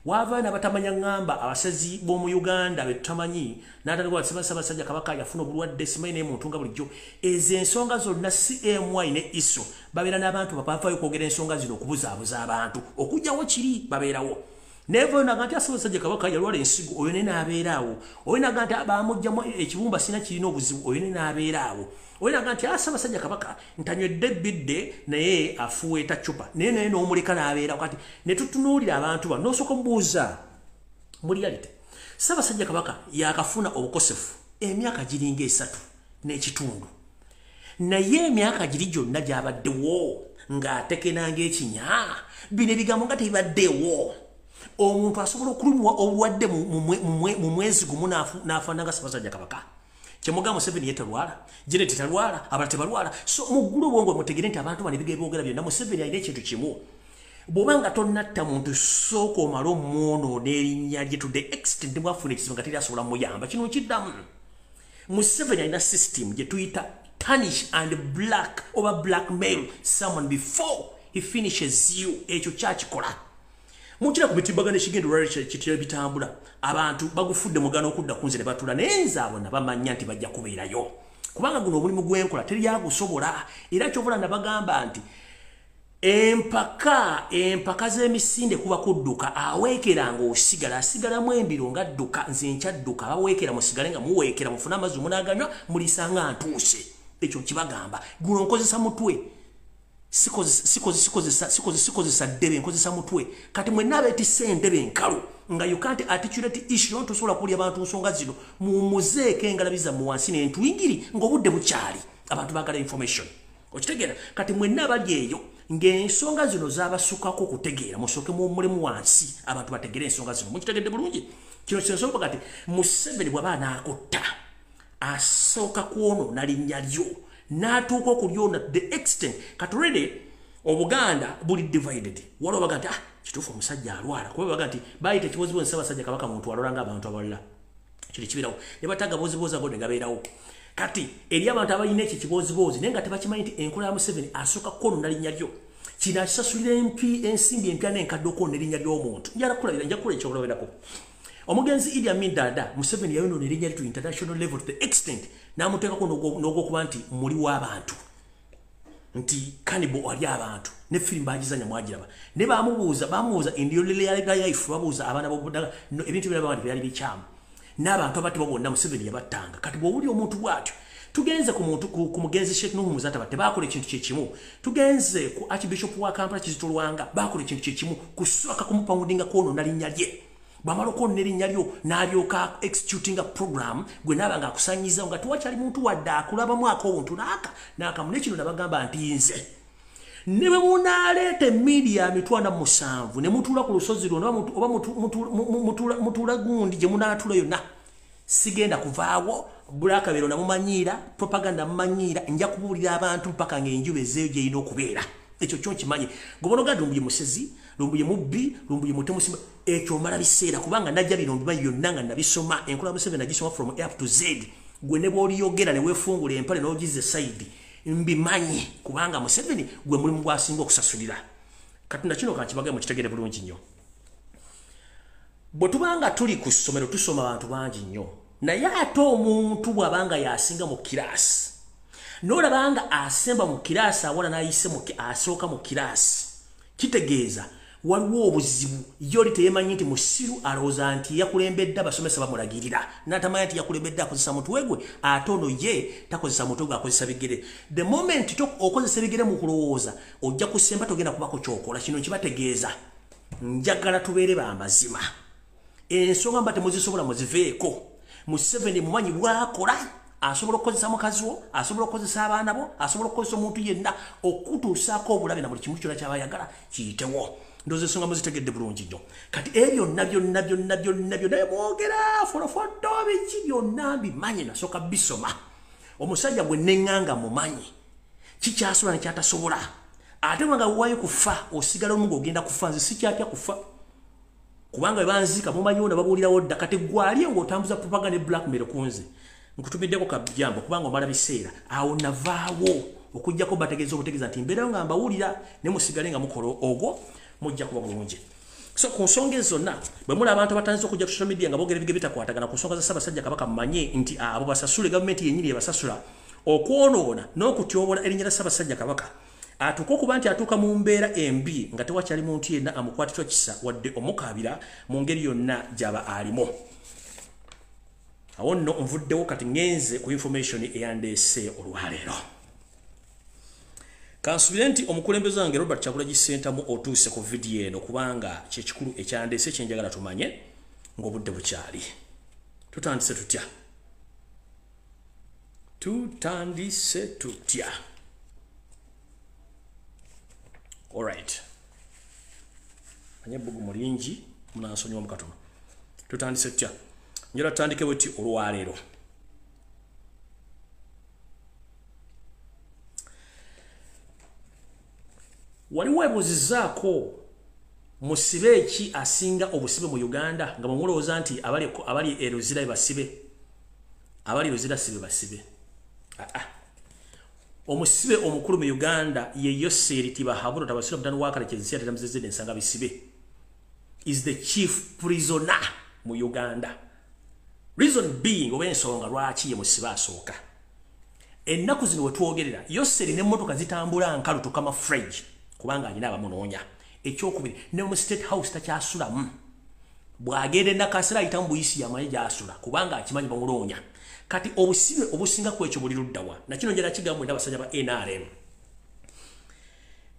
wava n'abatamanya ngamba abasazi b'omu Uganda betutamanyi n'atandika Ssaabasajja Kabaka yafuna obulwadde simanyi naye muntu nga bulijjo ezo ensonga zonna CMY ne ISO babeera n'abantu bapavaayo okwogera ensonga zino okubuzaabuza abantu okujjawo kiri babeerawo nevo naga nti Ssaabasajja Kabaka yalwala ensigo oyo ne n'abeeraawo oyo naga nti baamugyamu ekibumba sina kirina obuzibu oyo ne n'abeeraawo oyo naga nti Ssaabasajja Kabaka ntanywedde bidde naye afuweeta cupa naye n'omuleka n'abeerawo kati ne tutunuulira abantu bano n'osooka mubuuza mu reality Ssaabasajja Kabaka yakafuna obukosefu emyaka giringa 3 n'ekitundu naye emyaka giri gyonna gyabaddewo ng'atekenanga ekinya bino ebigambo nga tebibaddewo omuntu asobola okulumwa obulwadde mu mwezi gumu n'afaananga Ssaabasajja Kabaka kyemugamba Museveni yetalwala Janet talwala abalala tebalwala so muggulu obwongo mutegere nti abantu bano ebigambo byogera byonna Museveni alina ekintu kimu bw'obanga tonnatta muntu sooka omala omwonoona erinnya lye to the extent mwafuna ekizibu nga teri asobola muyamba kino kiddamu Museveni alina system gye tuyita tarnish and black oba blackmail someone before he finishes you ekyo kyakikola mukira ku bitimbagano ekigendo lwali kitira bitambula abantu bagufudde mugano okudda kunze ne batula nenza abona bamanya nti bajja kubeerayo kubanga guno obulimu gwenkola teri yagusobola era kyovula nabagamba nti empaka z'emisinde kuba kudduka aweekeranga asigalamu embiro nga dduka nze nkyadduka abaweekera musigale nga muweekera mufuna amazzi munaganywa mulisanga ntuuse ekyo kibagamba guno nkozesa mutwe sikozesa ddebe nkozesa mutwe kati mwenna abeetisse endebe enkalu nga you can't articulate issue nto sobola kulya abantu nsonga zino mumuzeeko engalabi zammwe wansi n'entwingiri ng'obudde bukyali abantu baagala information okitegeera kati mwenna abali eyo ng'ensonga zino zaabasukako okutegeera musooke mulemu wansi abantu bategeere ensonga zino mukitegedde bulungi kino kyensonga kati Museveni bw'aba anaakutta asooka kwonoona linnya lyo n'atuuka okulyona the extent katulede Obuganda buli divided waliwo baga nti kituufu omusajja alwala kuba baga nti bayita ekibozibozi Ssaabasajja Kabaka muntu alwala ng'abantu abalala kiri kibeerawo ne bataga bozibozi ago ne gabeerawo kati eri abantu abalina ekyo kibozibozi naye nga tebakimanyi nti enkola ya Museveni asooka kwonoona linnya lyo kino akisasulira ensimbi empya n'enkadde okwonoona erinnya ly'omuntu njakulabira ekyobulawerako omugenzi Idi Amin Dada Museveni yayonoona erinnya lye to international level to the extent n'amuteekako n'ogwokuba nti muli w'abantu nti kanibo ali abantu ne film bagizanya mwagiraba ne bamubuuza endiyolele ya ifu babuuza abaana b'obudaga ebintu byabandi byali bikyamu n'abantu abati bonna Museveni yabattanga kati bw'obuli omuntu bw'atyo tugenze ku mugenzi Sheikh Nuhu Muzataba tebakola ekintu kyekimu tugenze ku Archbishop wa Kampala Kizito Lwanga bakola ekintu kyekimu kusooka kumupawundinga kwonoona linnya lye bwamala okwonoona erinnya lyo n'alyoka executing a program gwe naaba ng'akusanyiza nga tewakyali muntu wadde akulabamu ak'obuntu n'akamu n'ekino nabagamba nti nze ne bwe munaaleeta emidiya 7 ne mutuula ku lusozi lwonna oba mutuula gundi gye munaatula yonna sigenda kuvaawo bulakabero namumanyiira propaganda mumanyiira nja kubuulira abantu mpaka ng'enjuba ezeeyo gyerina okubeera ekyo kyo nkimanyi gobonoga Lumbuye musezi Lumbuye mubbi Lumbuye mutemusimba ekyo mala biseera kubanga najja bino mbimanyi byonna nga nabisoma enkola Museveni nagisoma from A to Z gwe ne bw'oliyogera ne weefungula empale n'ogize side mbimanyi kubanga Museveni gwe mulimu gwasinga okusasulira kati na kino kankibagaye mukitegere bulungi nnyo bwe tubanga tuli ku ssomero tusoma abantu bangi nnyo naye ate omuntu bw'abanga yasinga mu kiraasi n'olabanga asemba mu kiraasi awala n'ayise asooka mu kiraasi kitegeeza waliwo obuzibu yoli teyemanyi nti musiru alowooza nti yakulembedde abasomesa bamulagirira n'atamanya nti yakulembedde akozesa mutwe gwe ate ono ye takozesa mutwe gwe akozesa bigere the moment okozesa bigere mu kulowooza ojja kusemba togenda kubako kyokola kino kibategeeza njagala tubeere bamazima ensonga mba temuzisobola muziveeko Museveni mumanyi bwakola asobola okukozesa mukazi wo asobola okukozesa abaana bo asobola okukozesa omuntu yenna okutuusaako obulabe na buli kimu kyonna kyabayagala kiyitewo ndowooza ensonga muzitegedde bulungi nnyo kati ebyo byonna naye mwogera folofoddo biki byonna mbimanyi nasooka bisoma omusajja gwe neŋŋanga mumanyi kikyasobola nekyatasobola ate nga wayo kufa osigala omu ng'ogenda kufa nze sikyatya kufa kubanga bwe banzika mumanyiwo na babuulirawo dda kati gwali ng'otambuza propaganda ne blackmail ku nze nkutumiddeko kabijambo kubanga omala biseera awo navaawo okujjako bategeeza obutegeeza nti mbeera nga mbawulira ne musigale nga mukolo ogwo mujja kuba bulungi. So ku nsonga zonna bwe muli abantu abatandise okujja ku social media nga boogera ebige bitakwatagana ku nsonga za Ssaabasajja Kabaka mumanye nti abo basasule gavumenti yennyini ebasasula okwonoona n'okutyobola erinnya lya Ssaabasajja Kabaka atuuka okuba nti atuuka mu mbeera embi nga tewakyali muntu yenna amukwatirwa kisa wadde omukaabira mu ngeri yonna gy'aba alimu. Awo nno nvuddewo kati ngenze ku information eyandeese olwaleero. Kansubire nti omukulembeze wange Robert Kyagulanyi Ssentamu otuuse ku vidiyo eno kubanga kyekikulu ekyandeese kyenjagala tumanye ng'obudde bukyali. Tutandise tutya? Tutandise tutya? Alright. Anye bugu mulingi munansonyiwa mukatono. Tutandise tutya? Njala tutandike bweti olwaleero. Waliwo weebuuzizaako musibe ki asinga obusibe mu Uganda nga mulowooza nti abali eruzira basibe, abali eruzira sibe basibe. Omusibe omukulu mu Uganda ye Yoseri Tibahaburo tabasira mutano wakale kyezisi atera muzezede ensanga bisibe is the chief prisoner mu Uganda. Reason being obensonga lwaki ye musibe asooka. Ennaku zino wetwogerera Yoseri n'emmotoka zitambula nkalu tukama fridge kubanga alina abamunoonya. Ekyokubiri ne mu state house takyasulamu. Bwagende nakasira ayita mu buyisi yamaye gy'asula kubanga akimanyi bamuloonya. Kati obusibe obusinga kwekyo buli luddawa. Na kino njala kigambo nda basajja ba NRM.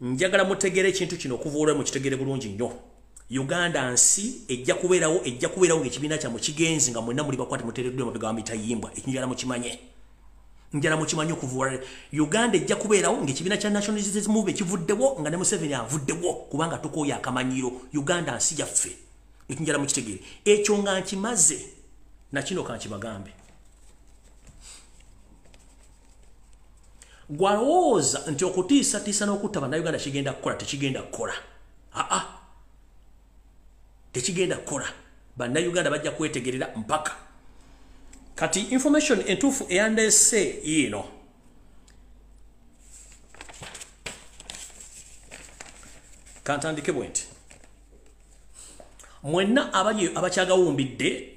Njagala mutegere ekintu kino okuvuula mu kitegere bulungi nnyo. Uganda nsi ejja kubeerawo ng'ekibiina kya mu kigenzi nga mwenna muli bakwate muteereddwa mabega wa mitayimbwa. Njala mukimanye. Njala mukimanye okuvuula. Uganda ejja kubeerawo ng'ekibiina kya National Resistance Movement kivuddewo nga ne Museveni avuddewo kubanga tukooya akamanyiro. Uganda nsi yaffe. Njala mukitegere. Ekyo nga nkimaze na kino kankibagambe. Gwalowooza nti okutiisatiisa n'okutta bannayuganda kigenda kukola tekigenda kukola. Tekigenda kukola. Bannayuganda bajja kwetegerera mpaka. Kati information entuufu eyandeese yiino. Kantandike bwe nti. Mwenna abakyagawumbidde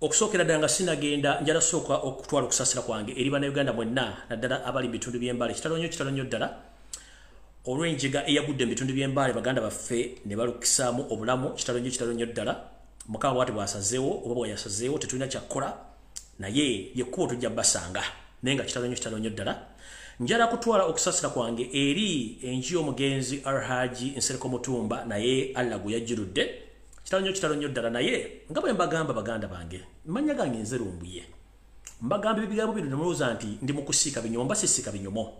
okusookera ddala nga sinagenda njala sooka okutwala okusasira kwange eri bannayuganda mwenna naddala abali mu bitundu by'embale kitalonyo ddala olw'enjega eyagudde mu bitundu by'embale baganda baffe ne balukisaamu obulamu kitalonyo ddala mukama bwati bwasazeewo oba bwayasazeewo tetulina kyakkola naye yekkubo tujja basanga naye nga kitalonyo ddala njala kutwala okusasira kwange eri enji y'omugenzi Alhaji Nsereko Mutumba naye Allah gwe yajjirudde kitalonyo ddala naye nga bwe mbagamba baganda bange manya gange nze Lumbuye mbagamba ebigambo bino nemulowooza nti ndi mu kusiika binyomo mba sisiika binyomo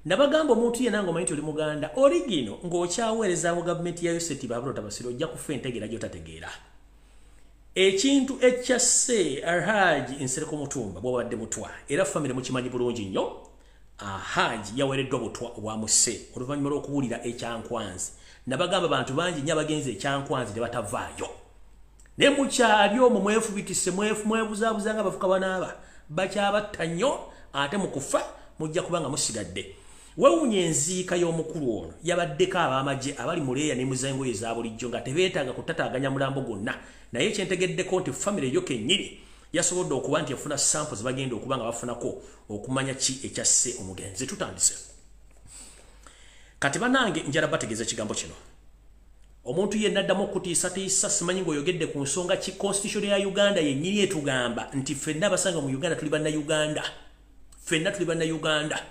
nabagamba omuntu yenna nga omanyi nti oli muganda origino ng'okyaweereza mu gavumenti ya Yoseti Babiro Tabasiro ojja kufa entegeera gy'otategeera ekintu ekyasse Alhaji Nsereko Mutumba bw'obadde butwa era famire mukimanyi bulungi nnyo Haji yaweereddwa butwa obwamuse oluvannyuma lw'okuwulira ekyankwanzi nabagamba abantu bangi nnyo abagenzi ekyankwanzi ne batavaayo ne mukyali omwo mwefubitise mwebuzaabuza nga bafuka banaaba bakyabatta nnyo ate mu kufa mujja kuba nga musigadde wewunya enziika y'omukulu ono yabaddeko ab'amagye abali muleeya ne muzengo eza bulijjo nga tebeetaaga kutataaganya mulambo gwonna naye kyentegeddeko nti famire yo kennyini yasobodde okuba nti yafuna samples bagenda okuba nga bafunako okumanya ki ekyasse omugenzi. Tutandise kati banange njala bategeeza ekigambo kino omuntu yenna addamu okutiisatiisa simanyi ng'oyogedde ku nsonga ki constitution ya Uganda yennyini etugamba nti ffenna abasanga mu Uganda tuli bannayuganda ffenna tuli bannayuganda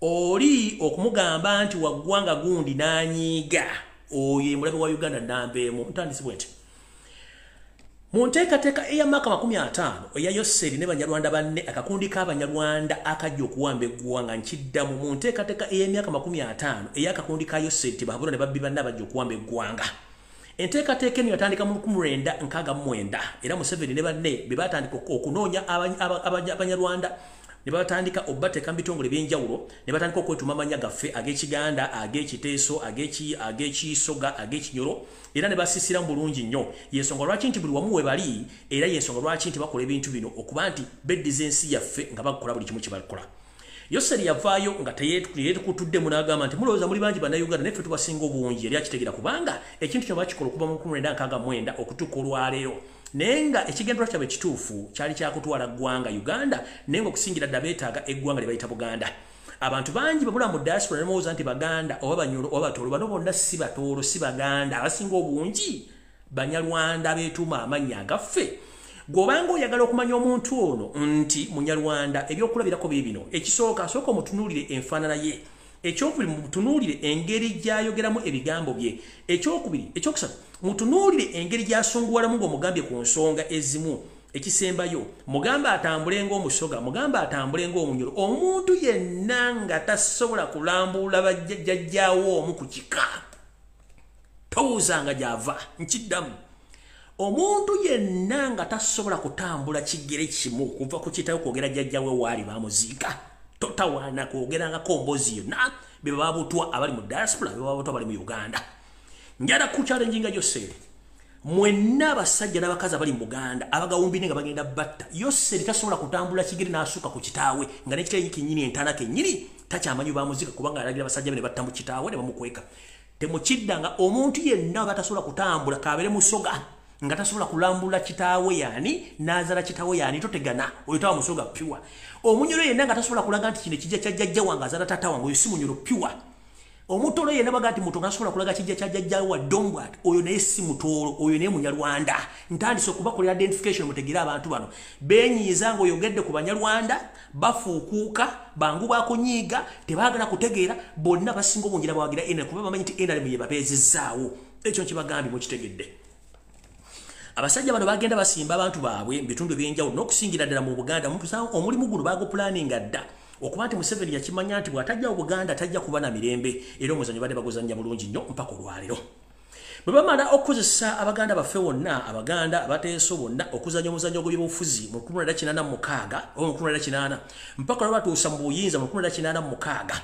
oli okumugamba nti waggwanga gundi n'anyiiga oyo mulabe wa Uganda nambeemu. Ntandise bwe nti mu nteekateeka ey'amyaka 50 eya Yoseri ne Banyarwanda banne akakundi k'Abanyarwanda akajja okuwamba eggwanga nkiddamu mu nteekateeka ey'emyaka 50 ey'akakundi ka Yoseri Tibahabura ne babbi banne abajja okuwamba eggwanga. Enteekateeka eno yatandika mu 1969 era Museveni ne banne be batandika okunoonya Abanyarwanda ne batandika obbateeka mu bitongole by'enjawulo ne batandika okwetuma amannya gaffe ag'Ekiganda ag'Ekiteeso ag'Ekisoga ag'Ekinyoro era ne basisira mu bulungi nnyo yensonga lwaki nti buli wamu we bali era yensonga lwaki nti bakola ebintu bino okuba nti beddiza ensi yaffe nga bakola buli kimu kye bakola. Yoseri yavaayo nga teyetukutudde munagamba nti mulowooza muli bangi bannayuganda naffe tubasinga obungi yali akitegeera kubanga ekintu kino bakikola okuva mu 1969 okutuuka olwaleero naye nga ekigendera kyabwe ekituufu kyali kyakutwala ggwanga Uganda naye nga okusingira dda beetaaga eggwanga lye bayita Buganda. Abantu bangi babula mu diaspora nemowooza nti Baganda oba Banyoro oba Batoolo bano bonna si Batoolo si Baganda abasinga obungi Banyarwanda beetuuma amannya agaffe. Gobanga oyagala okumanya omuntu ono nti Munyarwanda ebyokulabirako bibino ekisooka asooka omutunuulire enfaanana ye ekyokubiri mutunuulire engeri gy'ayogeramu ebigambo bye ekyokusatu mutunuulire engeri gy'asunguwalamu ng'omugambye ku nsonga ezimu ekisembayo mugambe atambule ng'omusoga mugambe atambule ng'omunyolo omuntu yenna nga tasobola kulambula bajjajjaawo omu ku kika tobuuzanga gy'ava nkiddamu omuntu yenna nga tasobola kutambula kigere kimu kuva ku kitayo kwogera jjajjawe waali bamuziika totawaana kwogerangako mbozi yonna be babutwa abali mu diaspora be babutwa abali mu Uganda. Njala ku challenge Yoseri mwenna abasajja n'abakazi abali mu Buganda abagawumbi nga bagenda batta Yoseri tasobola kutambula kigere n'asuka ku kitaawe nga n'ekitayi kinnyini entana kennyini takyamanyi bamuziika kubanga alagira abasajja be ne batta mu kitaawe ne bamukweka. Temukiddanga omuntu yenna batasobola kutambula kabere musoga nga tasobola kulambula kitaawe yani nazala kitaawe yani totegana oyo tawa musoga pure. Omunyoro yenna nga tasobola kulaga nti kino kijja kya jjajja wange azala tata wange oyo si munyoro pure. Omutolo yenna baga nti muto ngasobola kulaga kijja kya jjajja wa Dombwa oyo naye si mutolo oyo naye Munyarwanda. Ntandise okubakolera identification mutegira abantu bano benyiiza ngo oyogedde ku Banyarwanda bafuukuuka bangu bakunyiiga tebaagala kutegeera bonna basinga obungira bawagira ena kuba bamanyi nti ena lemu ye babeezezaawo ekyo nkibagambi mukitegedde. Abasajja bano bagenda basimba abantu baabwe bitundu ebyenjawulo n'okusingira ddala mu Buganda omulimu guno bagupulaninga dda okuba nti Museveni yakimanya nti bw'atajja Buganda tajja kuba na mirembe era omuzannyo badde baguzannya bulungi nnyo mpaka olwaleero. Bwe bamala okukozesa Abaganda baffe wonna Abaganda abateeso bonna okuzannya omuzannyo gw'ebyobufuzi mu 1986 oba mu 1980 mpaka lwe batuusa mu buyinza mu 1986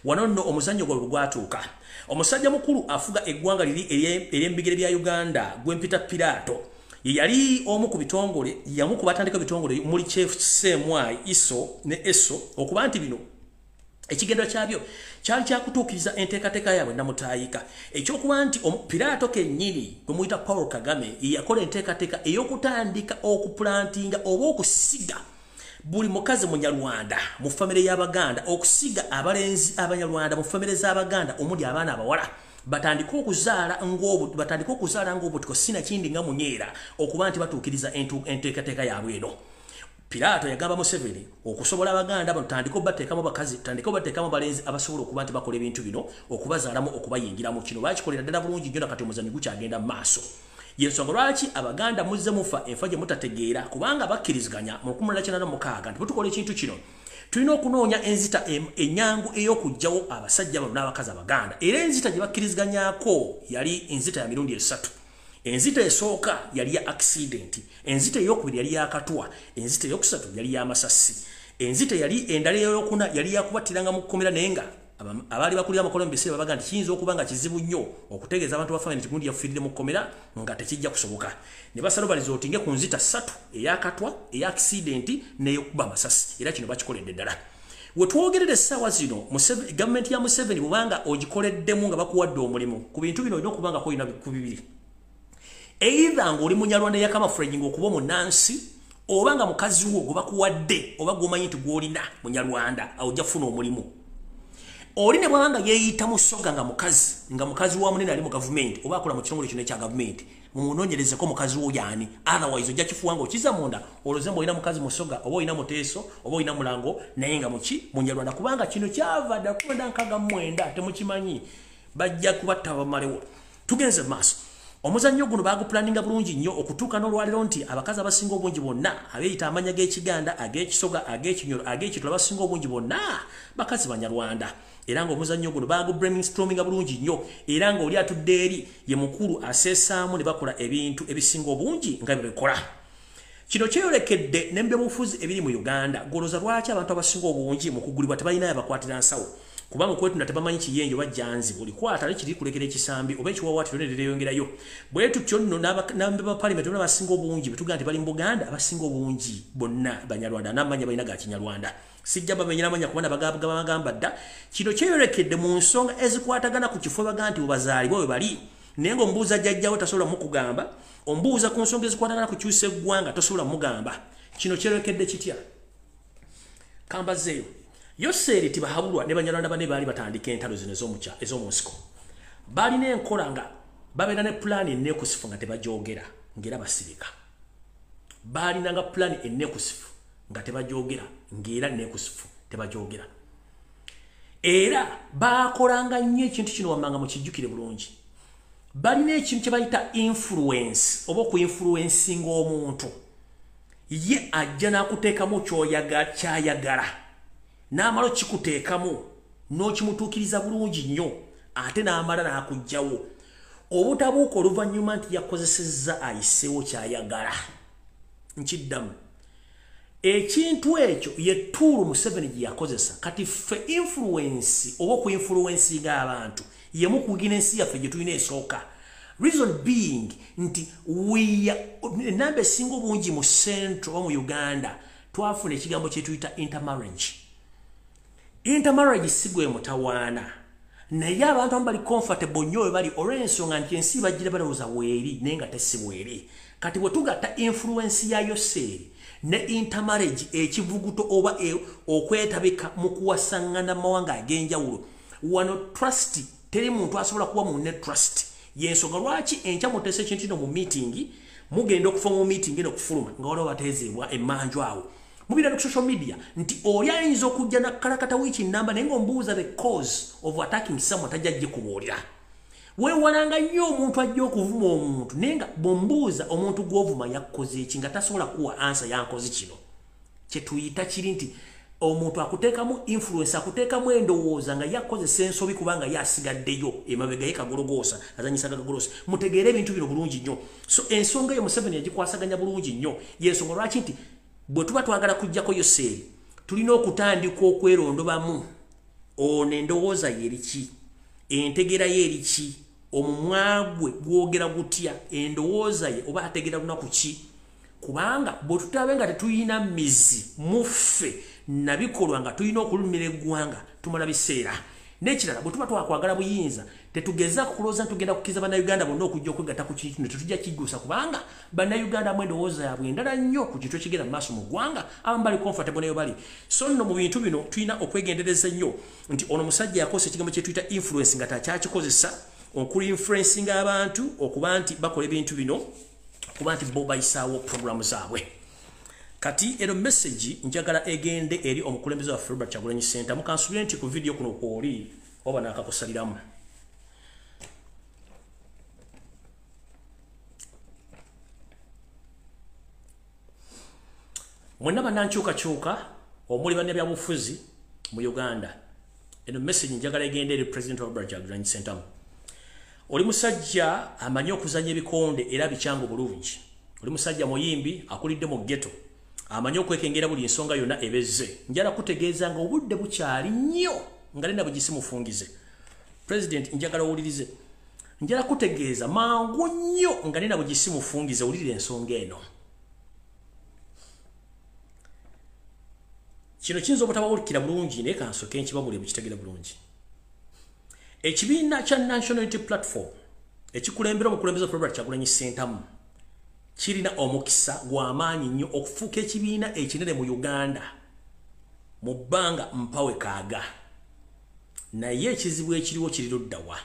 wano nno omuzannyo gwe gwatuuka. Omusajja mukulu afuga eggwanga liri ery'embigere bya Uganda Gwempita Pirato yali omu ku bitongole yamu ku batandika bitongole muli Chief Semwai Iso ne Eso okuba nti bino ekigendera kyabyo kyali kyakutuukiriza enteekateeka yaabwe namutaayika ekyokuba nti Pirato kennyini gwe muyita Paul Kagame yakola enteekateeka ey'okutandika okuplantinga oba okusiga buli mukazi Munyarwanda mu famire y'Abaganda okusiga abalenzi Abanyarwanda mu famire z'Abaganda omuli abaana abawala batandika okuzaala ng'obutiko sina kindi nga munyeera okuba nti batuukiriza enteekateeka yaabwe eno. Pirato yagamba Museveni okusobola Abaganda bano tandika obateekamu bakazi tandika obateekamu balenzi abasobola okuba nti bakola ebintu bino okubazaalamu okubayingiramu kino bakikolera ddala bulungi nnyo nakati omuzannyo gukyagenda mu maaso. Yensonga lwaki Abaganda muzze mufa enfa gye mutategeera kubanga bakkiriziganya mu 1986 nti butukola ekintu kino tulina okunoonya enzita enyangu ey'okugjawo abasajja bano n'abakazi Abaganda era enzita gye bakkiriziganyako yali enzita ya mirundi 3. Enzita esooka yali ya accident, enzita ey'okubiri yali ya katwa, enzita ey'okusatu yali ya masasi, enzita yali endala ey'okuna yali ya kubattiranga mu kkomera naye nga abaali bakulira amakolo mu biseera babaga nti kiyinza okuba nga kizibu nnyo okutegeeza abantu ba family kigundi yafiirire mu kkomera nga tekijja kusoboka. Ne basalo balizo otinge ku nzita 3 ey'akatwa eya accident n'ey'okuba masasi era kino bakikoledde ddala. We twogerere essaawa zino gavumenti ya Museveni bw'obanga ogikoleddemu nga bakuwadde omulimu ku bintu bino olina okuba nga koyina ku bibiri. Either ng'oli Munyarwanda yakamafurage ng'okuba omunnansi oba nga mukazi wo gwe bakuwadde oba gw'omanyi nti gw'olina Munyarwanda ojja kufuna omulimu. Oli ne bw'abanga yeeyita musoga nga mukazi wa munene ali mu gavumenti oba akola mu kitongole kino ekya gavumenti mumunoonyerezeko mukazi wo yani otherwise ojja kifuwa ng'okiza munda olowooza olina mukazi musoga oba olina muteeso oba olina mulango naye nga muki Munyarwanda kubanga kino kyava dda 1999 temukimanyi bajja kubatta bamalewo. Tugenze maaso. Omuzannyo guno bagupulaninga bulungi nnyo okutuuka n'olwaliro nti abakazi abasinga obungi bonna abeeyita amanya g'Ekiganda ag'Ekisoga ag'Ekinyoro ag'Ekitula abasinga obungi bonna bakazi Banyarwanda era ng'omuzannyo guno bagubrainstorminga bulungi nnyo era ng'oli atudde eri ye mukulu aseesaamu ne bakola ebintu ebisinga obungi nga bye bikola. Kino kyeyolekedde n'ebyobufuzi ebiri mu Uganda golooza lwaki abantu abasinga obungi mu kugulibwa tebalinayo abakwatira nsawo kubanga kwetunda tebamanyi kiyenjo bajjanzi buli kwata lekiri kulekera ekisambi oba ekiwawaatiro ne lyeyongerayo bwe tutyo nno n'abambe ba parliament n'abasinga obungi betugaa nti bali mu Buganda abasinga obungi bonna Banyarwanda n'amanya balina ga Kinyarwanda sijja bamenyera amanya kubana bagamba dda kino kyeyolekedde mu nsonga ezikwatagana ku kifo baga nti obazaalibwa we bali naye ng'omubuuza jjajjawo tasobola mukugamba ombuuza ku nsonga ezikwatagana ku kyusa eggwanga tosobola mugamba kino kyeyolekedde kitya kambazeeyo Yoseri tibahabulwa ne Banyarwanda bane bali batandika entalo zino ez'omunsiko balina enkola nga babeera ne pulaani ennekusifu nga tebajogera ngera basirika balina nga pulaani ennekusifu nga tebajogera ngera nnekusifu tebajogera era bakolanga nnyo ekintu kino wammanga mukijjukire bulungi balina ekintu kye bayita influence oba okuinfluencinga omuntu ye ajja n'akuteekamu kyayagala n'amalo kikuteekamu n'okimutuukiriza bulungi nnyo ate n'amala n'akugjawo obutabuuka oluvannyuma nti yakozesezza ayiseewo kyayagala nkiddamu ekintu ekyo ye tuulu Museveni gye yakozesa kati ffe influence oba okuinfluencinga abantu yemu kugina ensi yaffe gye tulina esooka reason being nti enamba esinga obungi mu central oba mu Uganda twafuna ekigambo kye tuyita intermarriage si gwe mutawaana naye abantu abamu bali comfortable nnyo we bali olw'ensonga nti ensi bagira balowooza weeri naye nga tesi weeri kati bwe tugatta influence ya Yoseri ne intermarriage ekivuguto oba okwetabika mu kuwasaŋŋana mawanga ag'enjawulo wano trust teri muntu asobola kuba munne trust yensonga lwaki enkya mutese ekintu kino mu meeting mugenda okufa mu meeting n'okufuluma nga waliwo bateezeebwa emmanju awo mubira ku social media nti oli ayinza okujja na kalakata wiiki namba naye ng'ombuuza the cause of attacking someone tajja ajje kubuulira weewalanga nnyo omuntu ajja okuvuma omuntu naye nga bw'ombuuza omuntu gw'ovuma yakoze eki nga tasobola kuwa ansa yankoze kino kye tuyita kiri nti omuntu akuteekamu influence akuteekamu endowooza nga yakozesa ensobi kubanga yasigaddeyo emabega ye kagologoosa azanyisa kagoloosa mutegeere ebintu bino bulungi nnyo so ensonga eyo Museveni yagikwasaganya bulungi nnyo yensonga lwaki nti bwe tuba twagala kujjako Yoseri tulina okutandika okwerondobamu ono endowooza ye eriki entegera ye eriki omumwa gwe gwogera gutya endowooza ye oba ategera lunaku ki kubanga bwe tutabe nga tetuyina mizi muffe nabikolwa nga tulina okulumira eggwanga tumala biseera n'ekirala bwe tuba twakwagala buyinza tetugeza kulowooza nti tugenda kukkiriza bannayuganda bonna okujja okwegatta ku kintu tetujja kiggusa kubanga bannayuganda mu endowooza yaabwe endala nnyo ku kintu ekigenda mu maaso mu ggwanga abamu bali comfortable nayo bali so nno mu bintu bino tulina okwegendereza nnyo nti ono musajja yakozesa ekigambo kye tuyita influence nga takyakikozesa okuinfluencinga abantu okuba nti bakola ebintu bino okuba nti bo bayisaawo programu zaabwe kati eno message njagala egende eri omukulembeze wa Robert Kyagulanyi Center mukansubire nti ku video kuno kwoli oba nakakusaliramu mwenna bannankyukakyuka omuli bannabyabufuzi mu Uganda eno message njagala egende eri President Robert Kyagulanyi Center oli musajja amanyi okuzanya ebikonde era bikyangu bulungi oli musajja muyimbi akulidde mu ghetto amanyi okwekengera buli ensonga yonna ebezze njala kutegeeza nga obudde bukyali nnyo nga lena bugisi mufungize President njagala owulirize njala kutegeeza mangu nnyo nga lena bugisi mufungize owulirire ensonga eno kino kiyinza obutabawulikira bulungi naye kansoke nkibabule bukitegera bulungi ekibiina kya National Unity Platform ekikulembera omukulembeze Robert Kyagulanyi Center kirina omukisa gw'amaanyi nnyo okufuuka ekibiina ekinene mu Uganda mu bbanga mpawe kaaga naye ekizibu ekiriwo kiri luddawa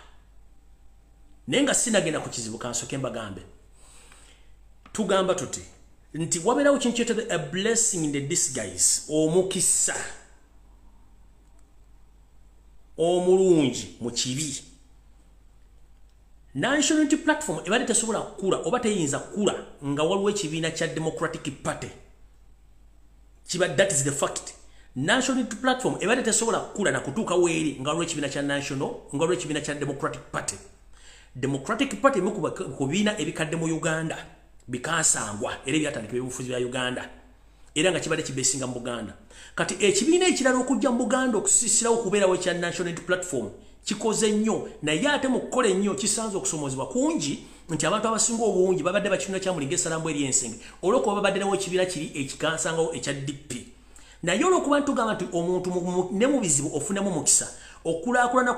naye nga sinagenda ku kizibu kansoke mbagambe tugamba tuti nti wabeerawo kintu kyetaaga a blessing in the disguise omukisa omulungi mu kibi National Unity Platform ebadde tesobola kukula oba teyinza kukula nga waliwo ekibiina kya Democratic Party that is the fact National Unity Platform ebadde tesobola kukula na kutuuka weeri nga waliwo ekibiina kya National nga waliwo ekibiina kya Democratic Party mu ku bibiina ebikadde mu Uganda bikasangwa era ebyatandika ebyobufuzi bya Uganda era nga kibadde kibesinga mu Buganda. Kati ekibiina ekirala okujja mu Buganda okusisirawo okubeerawo ekya National Unity Platform kikoze nnyo naye ate mu kukola ennyo kisanze okusomozebwa kungi nti abantu abasinga obungi babadde bakibiina kya Mulinga Esalambu eri ensenge olw'okuba babadde nawo ekibiina kiri ekikansangawo ekya DP. Naye olw'okuba ntugamba nti omuntu ne mu bizibu ofunamu mukisa okulaakulana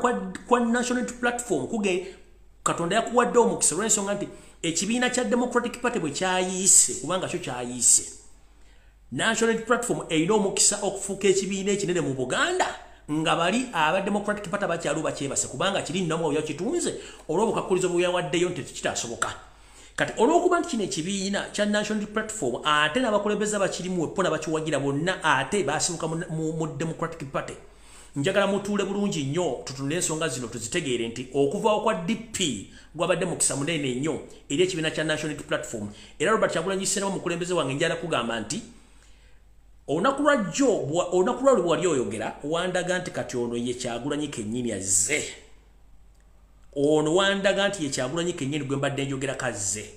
kwa National Unity Platform kuge Katonda yakuwadde omukisa olw'ensonga nti ekibiina kya Democratic Party bwe kyayiise kubanga kyo kyayiise National Unity Platform erina omukisa okufuuka ekibiina ekinene mu Buganda nga bali aba Democratic Party bakyalu bakyebase kubanga kiri nnamwe oyo kitunze olw'obukakkulizo bwe yawaddeyo nti tekitasoboka. Kati olw'okuba nti kino ekibiina kya National Unity Platform ate n'abakulembeze bakirimu wepona bakiwagira bonna ate basibuka mu Democratic Party. Njagala mutuule bulungi nnyo tutunule ensonga zino tuzitegeere nti okuva kwa DP gwabadde mukisa munene nnyo eri ekibiina kya National Unity Platform era Robert Kyagulanyi Ssentamu mukulembeze wange njala kugamba nti olunaku lwa wali oyogera wandaga nti kati ono ye Kyagulanyi kennyini azze. Ono wandaga nti ye Kyagulanyi kennyini gwe mbadde njogera kazze.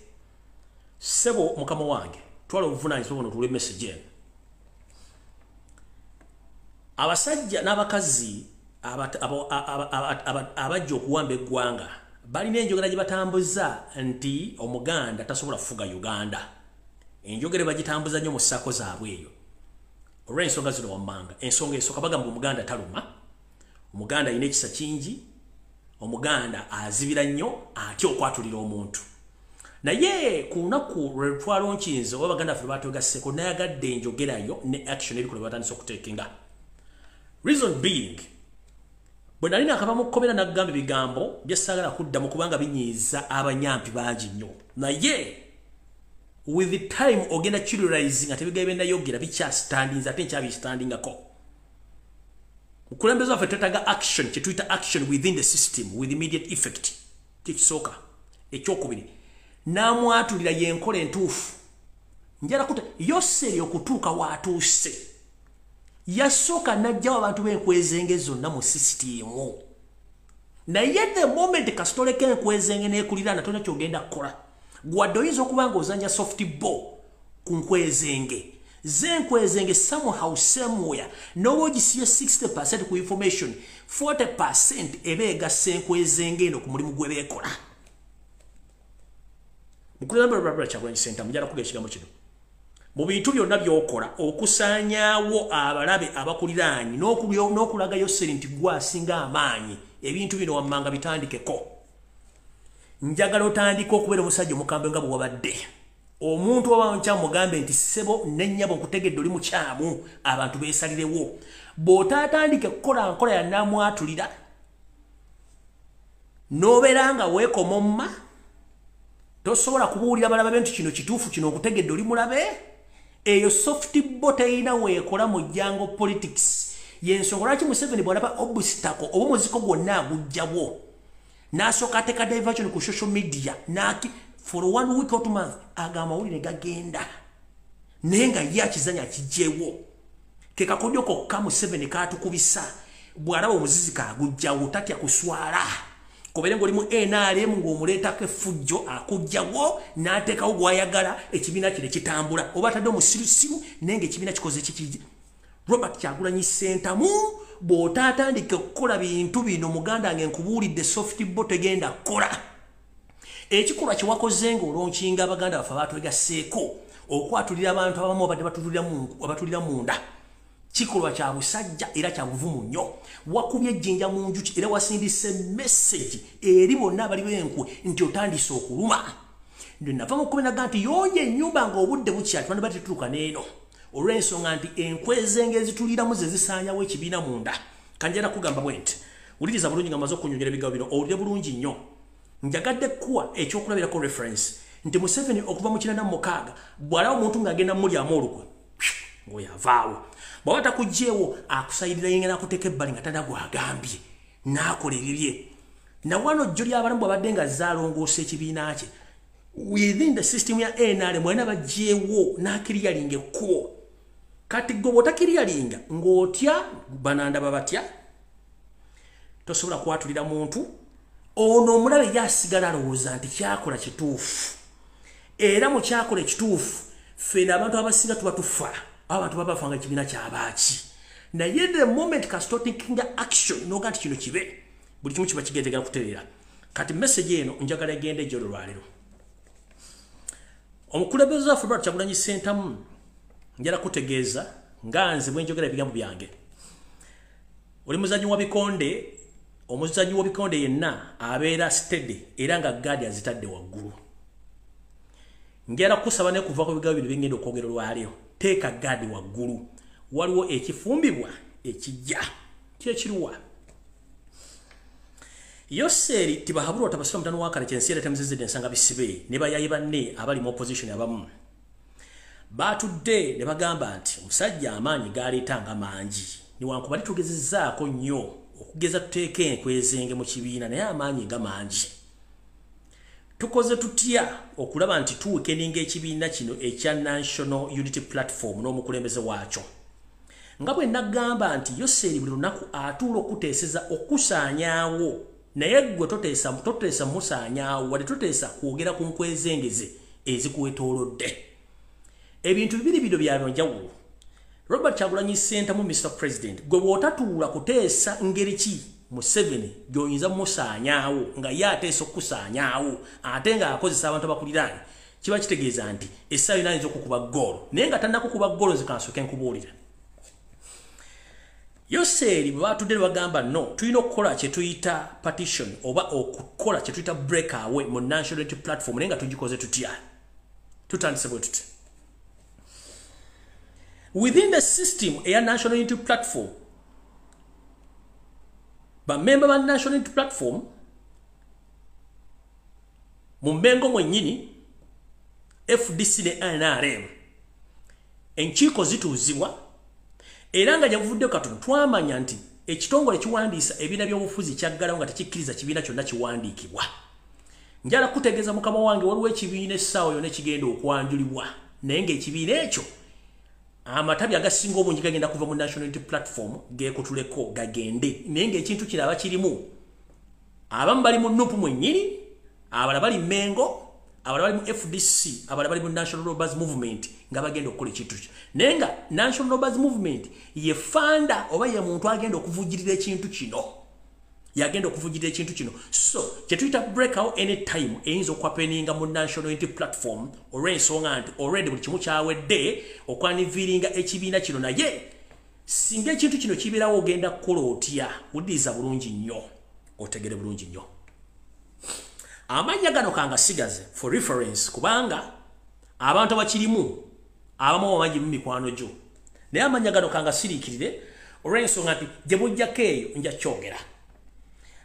Sebo mukama wange twala obuvunaanyizibwa buno tule message eno. Abasajja n'abakazi abajja okuwamba eggwanga balina enjogera gye batambuza nti Omuganda tasobola kufuga Uganda. Enjogera bagitambuza nnyo mu ssaako zaabwe eyo. Olw'ensonga zino wammanga ensonga esooka bagamba Omuganda taluma, Omuganda alina ekisa kingi, Omuganda azibira nnyo atya okwatulira omuntu. Naye ku lunaku lwe lutwalo nkinze oba Baganda ffe batwegasseko nayagadde enjogerayo ne action eri kule batandise okuteekinga. Reason being, bwe nali nakava mu kkomera n'agamba ebigambo bye ssaagala kuddamu kubanga binyiiza abanyampi bangi nnyo. Naye with the time ogenda chillizing ate bigabe nayogera bicha standings ate nchabi standing ako. Mukulembeza waffe twetaaga action kye tuyita action within the system with immediate effect. Kikisoka ekyokubiri namwatulira yenkola entuufu njala kuta yoseri okutuuka watuuse yasooka najjawo abantu b'enkwezenge zonna mu system naye the moment kasitole k'enkwezenge n'ekuliraana tolina kyogenda kukola gwadde oyinza okuba ng'ozanya soft ball ku nkwezenge zenkwezenge somehow somewhere n'oba ogisiye 60% ku information 40% eba egasse enkwezenge eno ku mulimu gwe beekola. Mukulembera Kyagulanyi Ssentamu mujala kuga ekigambo kino mu bintu byonna by'okola okusaanyaawo abalabe abakuliraanyi n'okulagayo sseri nti gwasinga amaanyi ebintu bino wammanga bitandikeko. Njagala otandika okubeera omusajja omukambwe nga bwe wabadde omuntu oba nkyamu mugambe nti ssebo n'ennyabo nkutegedde oli mukyamu abantu beesalirewo bw'otaatandike kukola nkola ya namwatulira n'obeera nga weekoma omma tosobola kubuulira balaba be nti kino kituufu kino okutegedde oli mulabe eyo soft ball teyina weekola mu jango politics y'ensonga lwaki Museveni bw'alaba obstacle oba omuziko gwonna agugjawo n'asooka ateeka diversion ku social media for 1 week or 2 months agamba amawulire gagenda naye nga ye akizanya akijjeewo ke kakodyo kokka Museveni kaatukubisa bw'alaba omuzizi kaagugjawo tatya kuswala kobere ng'oli mu NRM ng'omuleetako effujjo akugjawo n'ateekawo gw'ayagala ekibiina kino kitambula oba atadde omusirusiru naye ng'ekibiina kikoze kiki. Robert Kyagulanyi Ssentamu bw'otaatandika okukola bintu bino muganda nkubuulidde soft ball tegenda kukola. Ekikolwa kye wakoze ng'olonkinga abaganda baffe abaatwegasseeko okwatulira abantu abamu abadde batulira munda kikolwa kya busajja era kya buvumu nnyo. Wakubye ejjinja mu njuki era wasindise message eri bonna abali b'enkwe nti otandise okuluma. Nava mu kubenaga nti yooye ennyumba ng'obudde bukyali tubadde batetuuka n'eno olw'ensonga nti enkwezenge ezituliramu ze zisaanyawo ekibiina munda. Kanjala kugamba bwe nti wuliriza bulungi nga maze okunyonyera ebigambo bino owulire bulungi nnyo. Njagadde kuwa ekyokulabirako reference nti Museveni okuva mu 1996 bw'alaba omuntu ng'agenda mulyamu olukwe ng'oyavaawo bw'aba takugjeewo akusayirira yenga n'akuteeka ebbali nga tana gwagambye n'akola ebibye. Na wano jjo ly'abalamu bw'abadde nga zaalongoosa ekibiina kye within the system ya NRM mwena bagjeewo n'akiriyalinga ekkubo. Kati gwe bw'otakiriyalinga ng'otya bananda babatya tosobola kwatulira muntu ono omulabe yasigala alowooza nti kyakola kituufu era mu kyakola ekituufu ffe n'abantu abasinga tuba tufa abantu babafanga kibiina ky'abaaki naye the moment kasitoti kinga action noga nti kino kibe buli kimu kiba kigendegera kutereera kati message eno njagala egende ejjo lwaliro omukulembeze wa Robert Kyagulanyi Ssentamu njala kutegeeza nga nze bwe njogera ebigambo byange oli muzanyi wa bikonde omuzanyi wa bikonde yenna abeera steady era nga gadi azitadde waggulu njala kusaba ne kuva ku bigambo bino bingenda okwogera lwaliro teeka gadi waggulu waliwo ekifumbibwa ekijja kyekiruwa Yoseri tibahabulwa tabasira mutano wakale kyensiyere temzizide ensanga bisibe ne bayayi banne abali mu opposition abamu batudde ne bagamba nti musajja amaanyi galeetanga mangi niwankubali tugezezzaako nnyo okugeza tuteeke enkwezenge mu kibiina naye amaanyi gamangi tukoze tutya okulaba nti tuwekeninga ekibiina kino ekya National Unity Platform n'omukulembeze waakyo nga bwe nagamba nti Yoseri buli lunaku atuula okuteeseza okusaanyaawo naye gwe toteesa musaanyaawo wadde toteesa kwogera ku nkwezengeze ezikuwetoolodde ebintu bibiri bino bya njawulo Robert Kyagulanyi Ssentamu Mr. President gwe bw'otatuula kuteesa ngeri ki Museveni gy'oyinza musaanyaawo nga ye ateesa okusaanyaawo ate nga akozesa abantu abakuliraanye kiba kitegeeza nti essaawa yonna ayinza okukuba ggoolo naye nga tannakukuba ggoolo zikansooke nkubuulira Yoseri batudde bagamba no tulina okukola kye tuyita partition oba okukola kye tuyita break away mu National Unity Platform nenga tugikoze tutya tutandise bwe tuti within the system a National Unity Platform ba member ba National Unity Platform mu mbengo mwennyini FDC ne NRM enkiiko zituuzibwa era nga javudde katono twamanya nti ekitongole kiwandiisa ebiina by'obufuzi kyaggalawo nga tekikkiriza kibiina kyonna kiwandiikibwa njala kutegeeza mukama wange waliwo ekibiina essaawa yonna kigenda okwanjulibwa naye ng'ekibiina ekyo amatabi agasinga obungi gagenda kuva mu National Unity Platform geekutuleko gagende naye ng'ekintu kiraba kirimu abamu bali mu nupu mwennyini abalala bali Mengo abalala bali mu FDC abalala bali mu National Robbers Movement nga bagenda okukola ekintu kyo naye nga National Robbers Movement ye fanda oba ye muntu agenda okuvujjirira ekintu kino yagenda okuvujjirira ekintu kino so kye tuyita breakout anytime eyinza okwapeninga mu National Unity Platform olw'ensonga nti already buli kimu kyawedde okwaniviringa ekibiina kino naye singa ekintu kino kibeerawo ogenda kukola otya uddiza bulungi nnyo otegere bulungi nnyo amanya gano kanga sigaze for reference kubanga abantu abakirimu abamu bamanyi mu mikwano gyo naye amanya gano kanga siriikirire olw'ensonga nti gye bujjako eyo nja kyogera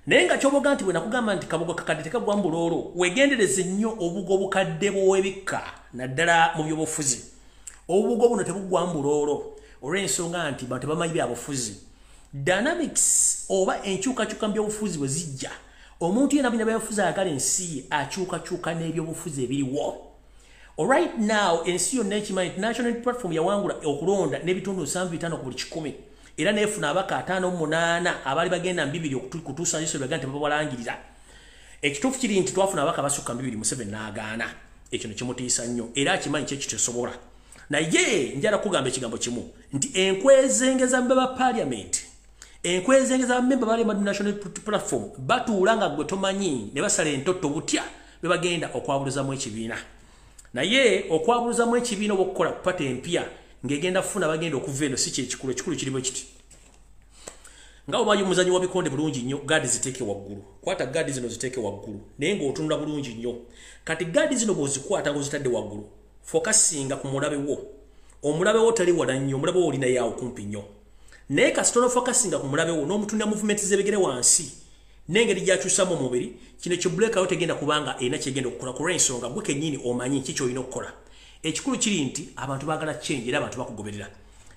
naye nga kyoboga nti bwe nakugamba nti kabugo kakadde tekagwa mbuloolo wegendereze nnyo obugo obukadde bw'ebikka naddala mu byobufuzi obugo buno tebugwa mbuloolo olw'ensonga nti bantu bamanyi byabufuzi dynamics oba enkyukakyuka mu byobufuzi bwe zijja omuntu yena bina byabufuzi ayagala ensi akyukakyuka n'ebyobufuzi ebiriwo right now ensi yonna ekimanyi National Unity Platform yawangula okulonda n'ebitundu 75 ku buli 100 era neefuna abaka 58 abaali bagenda 2 kutuusa Yesu baganda tebabalangirira ekituufu kiri nti twafuna abaka basukka 2 Museveni n'agaana ekyo ne kimutiisa nnyo era akimanyi kye kitesobola naye njala kugamba ekigambo kimu nti enkwezengeza mbeba parliament enkwezengeza member bali mu National Platform batuula nga gwe tomanyi ne basala entotto butya be bagenda okwabuluzamu ekibiina naye okwabuluzamu ekibiina okukola kupata empya ngegenda kufuna bagenda okuva eno si kyekikulu ekikulu kirimu kiti nga omanyi omuzanyi wa bikonde bulungi nnyo gadi ziteeke waggulu kwata gadi zino ziteeke waggulu naye ng'otunula bulungi nnyo kati gadi zino bw'ozikwata ng'ozitadde waggulu fokasinga ku mulabe wo omulabe wo tali wala nnyo omulabe wo olina yaawo kumpi nnyo naye kasitono fokasinga ku mulabe wo n'omutunira movement z'ebigere wansi n'engeri gy'akyusamu omubiri kino kyo breakout tegenda kubanga erina kyegenda okukola ku lw'ensonga gwe kennyini omanyi ki ky'olina okukola ekikulu kiri nti abantu baagala change era abantu bakugoberera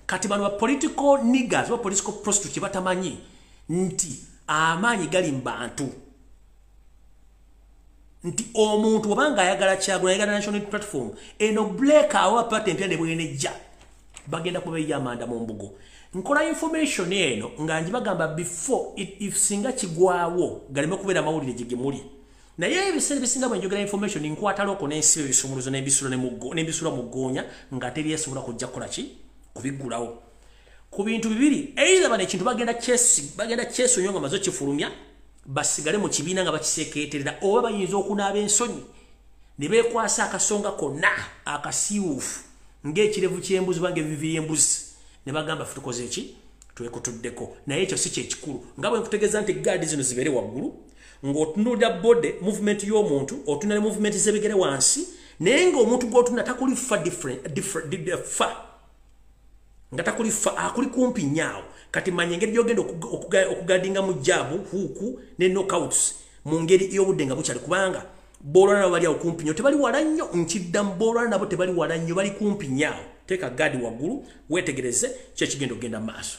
kati bano ba political niggers ba political prostitute batamanyi nti amaanyi gali mu bantu nti omuntu obanga ayagala kyagula ayagala National Unity Platform eno break awa patent ene bwenejja bagenda kubeya amanda mu mbugo nkola information eno nga njibagamba before if singa kigwawo galime kubeera mawulire jigemuli naye ebiseera bisinga bwe njogera information nkwata loko n'ensi ebisumuluzo n'ebisula n'ebisula mu ggoonya nga teri esobola kujja kukola ki kubigulawo ku bintu bibiri either bane kintu bagenda chesi nyonga mazo kifulumya basigale mu kibiina nga bakiseketerera oba bayinza okunaaba ensonyi ne beekwasa akasonga konna akasiiwuufu ng'ekirevu ky'embuzi bange biviri embuzi ne bagamba ffe tukoze eki twekutuddeko naye ekyo si kyekikulu nga bwe nkutegeeza nti gaadi zino zibeere waggulu ng'otunuulira bode movement y'omuntu otunale movement z'ebigere wansi naye ng'omuntu gw'otuna takuli fa nga takuli fa akuli kumpi nyaawo kati manya engeri gy'ogenda okugadinga mu jaabu huuku ne knockouts mu ngeri y'obudde nga bukyali kubanga boolwana nabo bali awo kumpi nnyo tebali wala nnyo nkiddamu boolwana nabo tebali wala nnyo bali kumpi nyaawo teeka gaadi waggulu weetegereze kyekigenda okugenda mu maaso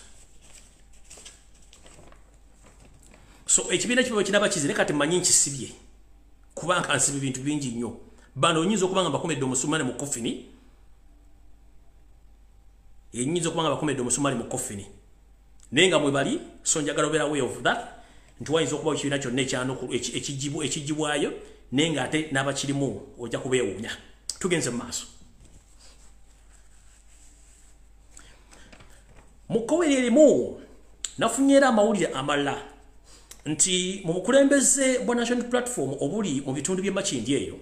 so ekibiina kiba kinaba kizire kati manyi nkisibye kubanga nsiba ebintu bingi nnyo bano oyinza okubanga bakomedde omusumaali mu kofini eyinza okubanga bakomedde omusumaali mu kofini naye nga mwe bali so njagala obeera way of that nti wayinza okuba ekibiina kyonna ekijibwayo naye nga ate n'abakirimu ojja kubeewuunya tugenze mu maaso mu kkoweero erimu nafunye era amawulire amalala nti mu bukulembeze bwa national platform obuli mu bitundu by'emakindi eyo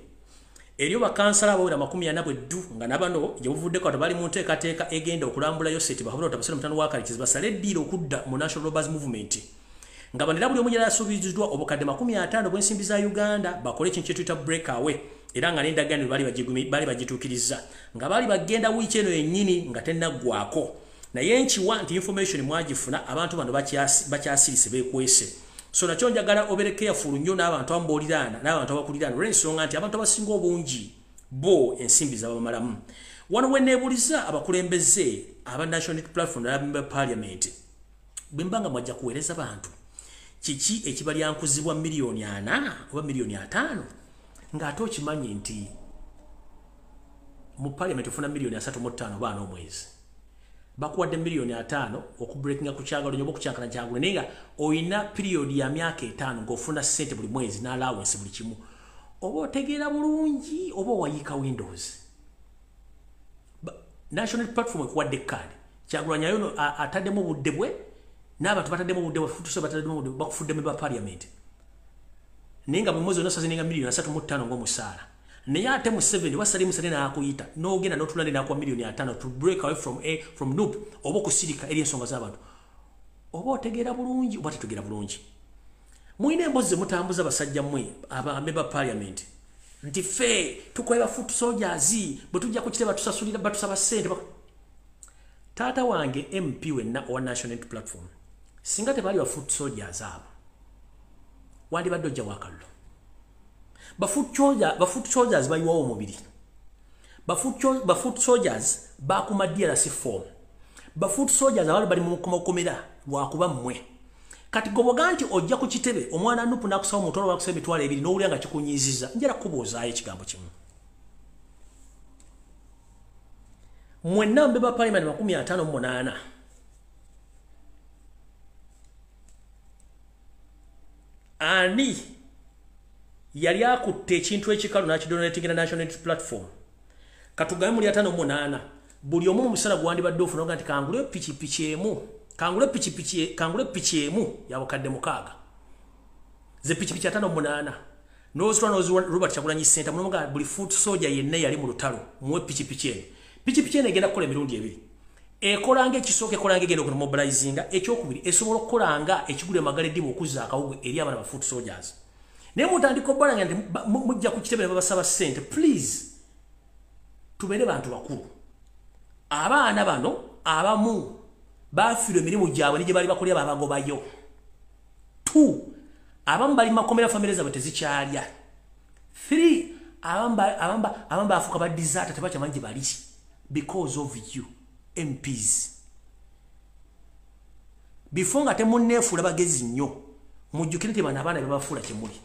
eriyo bakansala abawera 42 nga nabano gye buvuddeko ati bali mu nteekateeka egenda okulambulayo seti bahabula otabasale mutano wakalikizi basale eddiiro okudda mu national robbers movement nga banera buli omu yali asuubiziddwa obukadde 50 bw'ensimbi za Uganda bakole ekintu kye tuyita breakaway era nga n'endagaano bali bagituukiriza nga bali bagenda wiiki eno yennyini nga tennaggwako naye nkiwa nti information mwagifuna abantu bano bakyasirise beekwese so nakyo njagala obeere careful nnyo n'abantu abamubuuliraana n'abantu abakuliraana olw'ensonga nti abantu abasinga obungi bo ensimbi zabamalamu wano we neebuuliza abakulembeze aba national platform n'abamemba parliament bwe mbanga mwajja kuweereza bantu kiki ekibalyankuzibwa miliyoni 4 oba miliyoni 5 ng'ate okimanyi nti mu parliament ofuna miliyoni 3.5 baana omwezi bakuwadde miliyoni 5 okubreakinga ku kyagalo nyoba okucyankana kyagula naye nga oyina period ya myaka 5 ng'ofuna ssente buli mwezi n'allowance buli kimu oba otegeera bulungi oba owayiika windows national platform ekuwadde kaadi kyagulanyayo ataddemu obudde bwe n'abantu bataddemu obudde bwe futuse bataddemu obudde bakufuddemu ba parliament naye nga buli mwezi onasazininga miliyoni 3.5 ng'omusaala naye ate mu 7 wasalimu sale n'akuyita n'ogenda n'otulande n'akuwa miliyoni 5 to break away from noob oba okusirika eri ensonga z'abantu oba otegeera bulungi oba tetegeera bulungi mulina emboozi zemutambuza basajja mmwe abamemba parliament nti ffe tukolera foot soldiers bwe tujja ku kitebe batusasulira batusaba ssente taata wange MP wenna owa national platform singa tebali wa foot soldiers abo wandibadde ojja wakallo Bafoot soldiers bayiwawo omubiri. Bafoot soldiers bakuma DRC form. Bafoot soldiers abali bali mu kumakomera lwakuba mmwe. Kati goboga nti ojja ku kitebe omwana nupu nakusaba omutolo wakusaba emitwalo 2 n'owulira nga kikunyiziza njala kubuzaayo ekigambo kimu. Mwenna mbeba parliament 58 ani yali akutte ekintu ekikalu n'akidonatinga national platform katugaye muli 58 buli omu musala gwandibadde ofuna nti kangule pichi emu yabukadde mukaaga ze pichi 58 n'ozitwa Robert Kyagulanyi Center munoga buli foot soldier yenna yali mu lutalo muwe pichi ene egenda kukola emirundi ebiri ekolanga ekisooka ekolanga egenda okuno mobilizinga ekyokubiri esobola okukolanga ekigule magale dibu okuzza akawugwe eri abana ba foot soldiers naye mutandika obalanga nti mujja ku kitebe ne babasaba ssente please tubeere bantu bakulu abaana bano abamu bafiirwa emirimu gyabwe negye bali bakolera babagobayo 2 abamu bali makomera famire zaabwe tezikyalya 3 abamu bafuuka ba desert tebakyamanyi gye bali because of you MPs before nga temunneefuula bagezi nnyo mujjukire nti bano abaana bebafuula kyemuli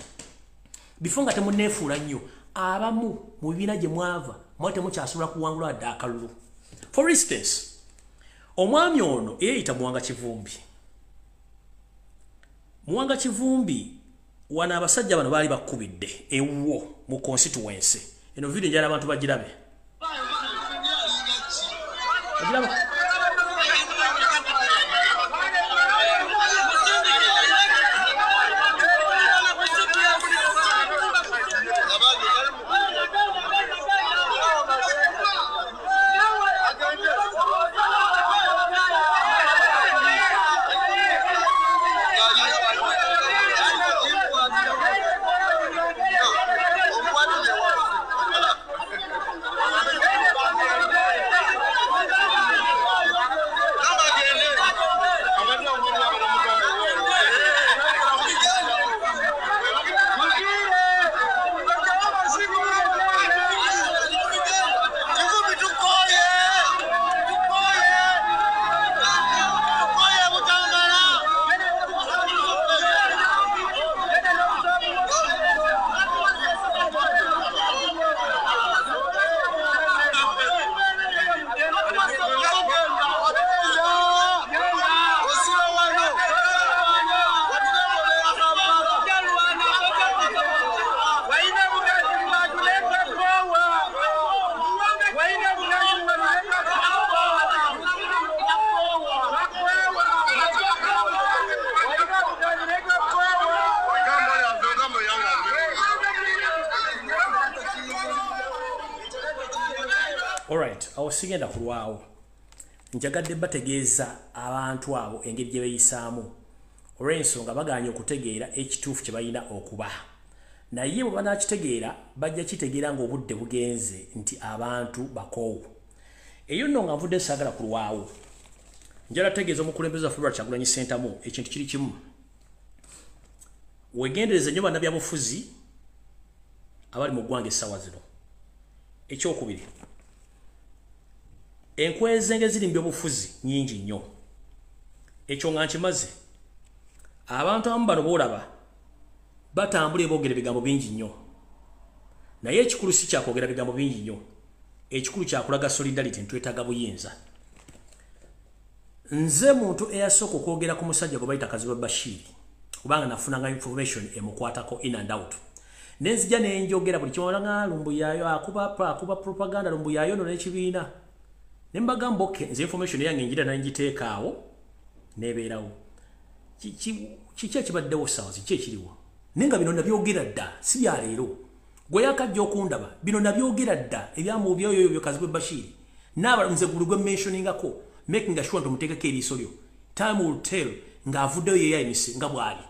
before nga temunneefuula nnyo abamu mu bibiina gye mwava mwate mukyasobola kuwangula wadde akalulu for instance omwami ono eyeyita Muwanga Kivumbi wana abasajja bano baali bakubidde ewuwo mu constituency eno video njala abantu bagirabe Alright, awo sigenda kulwawo. Njagadde bategeeza abantu abo engeri gye beeyisaamu. Olw'ensonga bagaanye okutegeera ekituufu kye balina okuba. Naye bwe banaakitegeera bajja kitegeera ng'obudde bugenze nti abantu bakoowu. Eyo nno nga nvudde saagala kulwawo. Njala tegeeza omukulembeze waffe Robert Kyagulanyi Ssentamu ekintu kiri kimu. Wegendereze nnyo bannabyabufuzi abali mu ggwanga essaawa zino. Ekyokubiri, enkwezenge ziri mu byobufuzi nnyingi nnyo. Ekyo nga nkimaze. Abantu abamu bano boolaba batambula boogera ebigambo bingi nnyo. Naye ekikulu si kyakwogera bigambo bingi nnyo. Ekikulu kyakulaga solidarity ntwetaaga buyinza. Nze muntu eyasooka okwogera ku musajja gwe bayita Kaziba Bashir kubanga nafunanga information emukwatako in and out. Nenzija nenjogera buli kyolanga Lumbuye akuba propaganda Lumbuye no n'ekibiina. Ne mbagamba okay nze information yange njira nanjiteeka awo nebeerawo. Kiki ekibaddewo ssaawa kiki ekiriwo? Nenga bino nabyogera dda si bya leero. Gwe yakajja okundaba bino nabyogera dda ebyamu byoyo Kaziba Bashir. Naba nze gwe mentioningako making sure nti muteekeko eriiso lyo. Time will tell ng'avuddeyo yeeyayinise nga bw'ali.